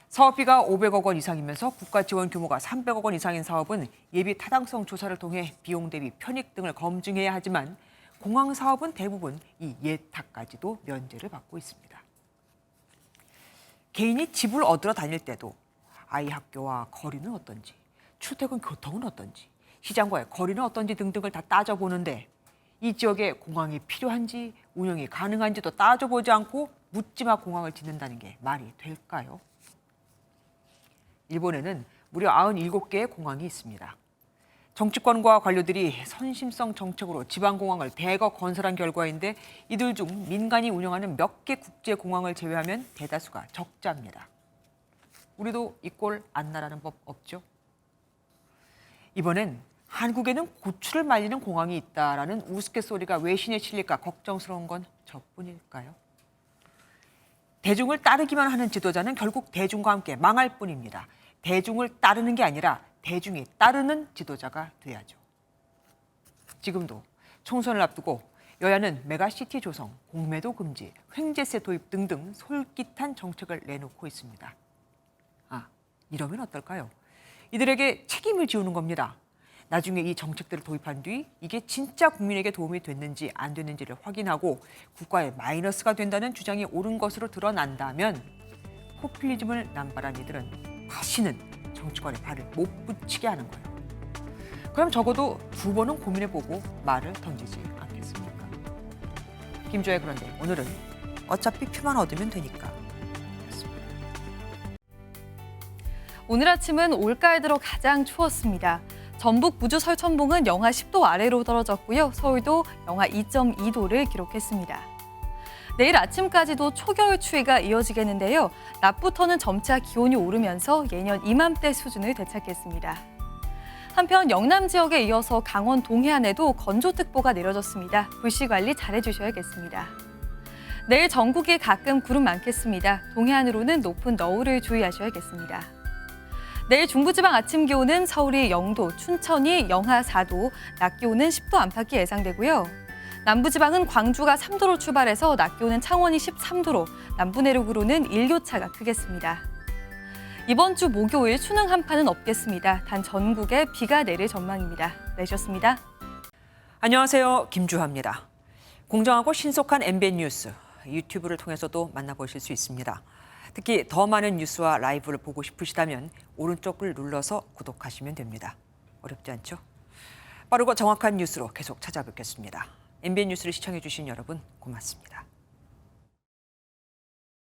[SPEAKER 1] 사업비가 500억 원 이상이면서 국가 지원 규모가 300억 원 이상인 사업은 예비 타당성 조사를 통해 비용 대비 편익 등을 검증해야 하지만 공항 사업은 대부분 이 예탁까지도 면제를 받고 있습니다. 개인이 집을 얻으러 다닐 때도 아이 학교와 거리는 어떤지, 출퇴근 교통은 어떤지, 시장과의 거리는 어떤지 등등을 다 따져보는데 이 지역에 공항이 필요한지 운영이 가능한지도 따져보지 않고 묻지마 공항을 짓는다는 게 말이 될까요? 일본에는 무려 97개의 공항이 있습니다. 정치권과 관료들이 선심성 정책으로 지방공항을 대거 건설한 결과인데 이들 중 민간이 운영하는 몇 개 국제공항을 제외하면 대다수가 적자입니다. 우리도 이 꼴 안 나라는 법 없죠? 이번엔 한국에는 고추를 말리는 공항이 있다라는 우스갯소리가 외신에 실릴까 걱정스러운 건 저뿐일까요? 대중을 따르기만 하는 지도자는 결국 대중과 함께 망할 뿐입니다. 대중을 따르는 게 아니라 대중이 따르는 지도자가 돼야죠. 지금도 총선을 앞두고 여야는 메가시티 조성, 공매도 금지, 횡재세 도입 등등 솔깃한 정책을 내놓고 있습니다. 이러면 어떨까요? 이들에게 책임을 지우는 겁니다. 나중에 이 정책들을 도입한 뒤 이게 진짜 국민에게 도움이 됐는지 안 됐는지를 확인하고 국가에 마이너스가 된다는 주장이 옳은 것으로 드러난다면 포퓰리즘을 남발한 이들은 다시는 정치권에 발을 못 붙이게 하는 거예요. 그럼 적어도 2번은 고민해보고 말을 던지지 않겠습니까? 김주아의 그런데 오늘은 어차피 표만 얻으면 되니까.
[SPEAKER 12] 오늘 아침은 올가을 들어 가장 추웠습니다. 전북 부주 설천봉은 영하 10도 아래로 떨어졌고요. 서울도 영하 2.2도를 기록했습니다. 내일 아침까지도 초겨울 추위가 이어지겠는데요. 낮부터는 점차 기온이 오르면서 예년 이맘때 수준을 되찾겠습니다. 한편 영남 지역에 이어서 강원 동해안에도 건조특보가 내려졌습니다. 불씨 관리 잘해주셔야겠습니다. 내일 전국에 가끔 구름 많겠습니다. 동해안으로는 높은 너울을 주의하셔야겠습니다. 내일 중부지방 아침 기온은 서울이 0도, 춘천이 영하 4도, 낮 기온은 10도 안팎이 예상되고요. 남부지방은 광주가 3도로 출발해서 낮 기온은 창원이 13도로, 남부 내륙으로는 일교차가 크겠습니다. 이번 주 목요일 수능 한파는 없겠습니다. 단 전국에 비가 내릴 전망입니다. 내셨습니다.
[SPEAKER 1] 안녕하세요. 김주하입니다. 공정하고 신속한 MBN 뉴스, 유튜브를 통해서도 만나보실 수 있습니다. 특히 더 많은 뉴스와 라이브를 보고 싶으시다면 오른쪽을 눌러서 구독하시면 됩니다. 어렵지 않죠? 빠르고 정확한 뉴스로 계속 찾아뵙겠습니다. MBN 뉴스를 시청해 주신 여러분 고맙습니다.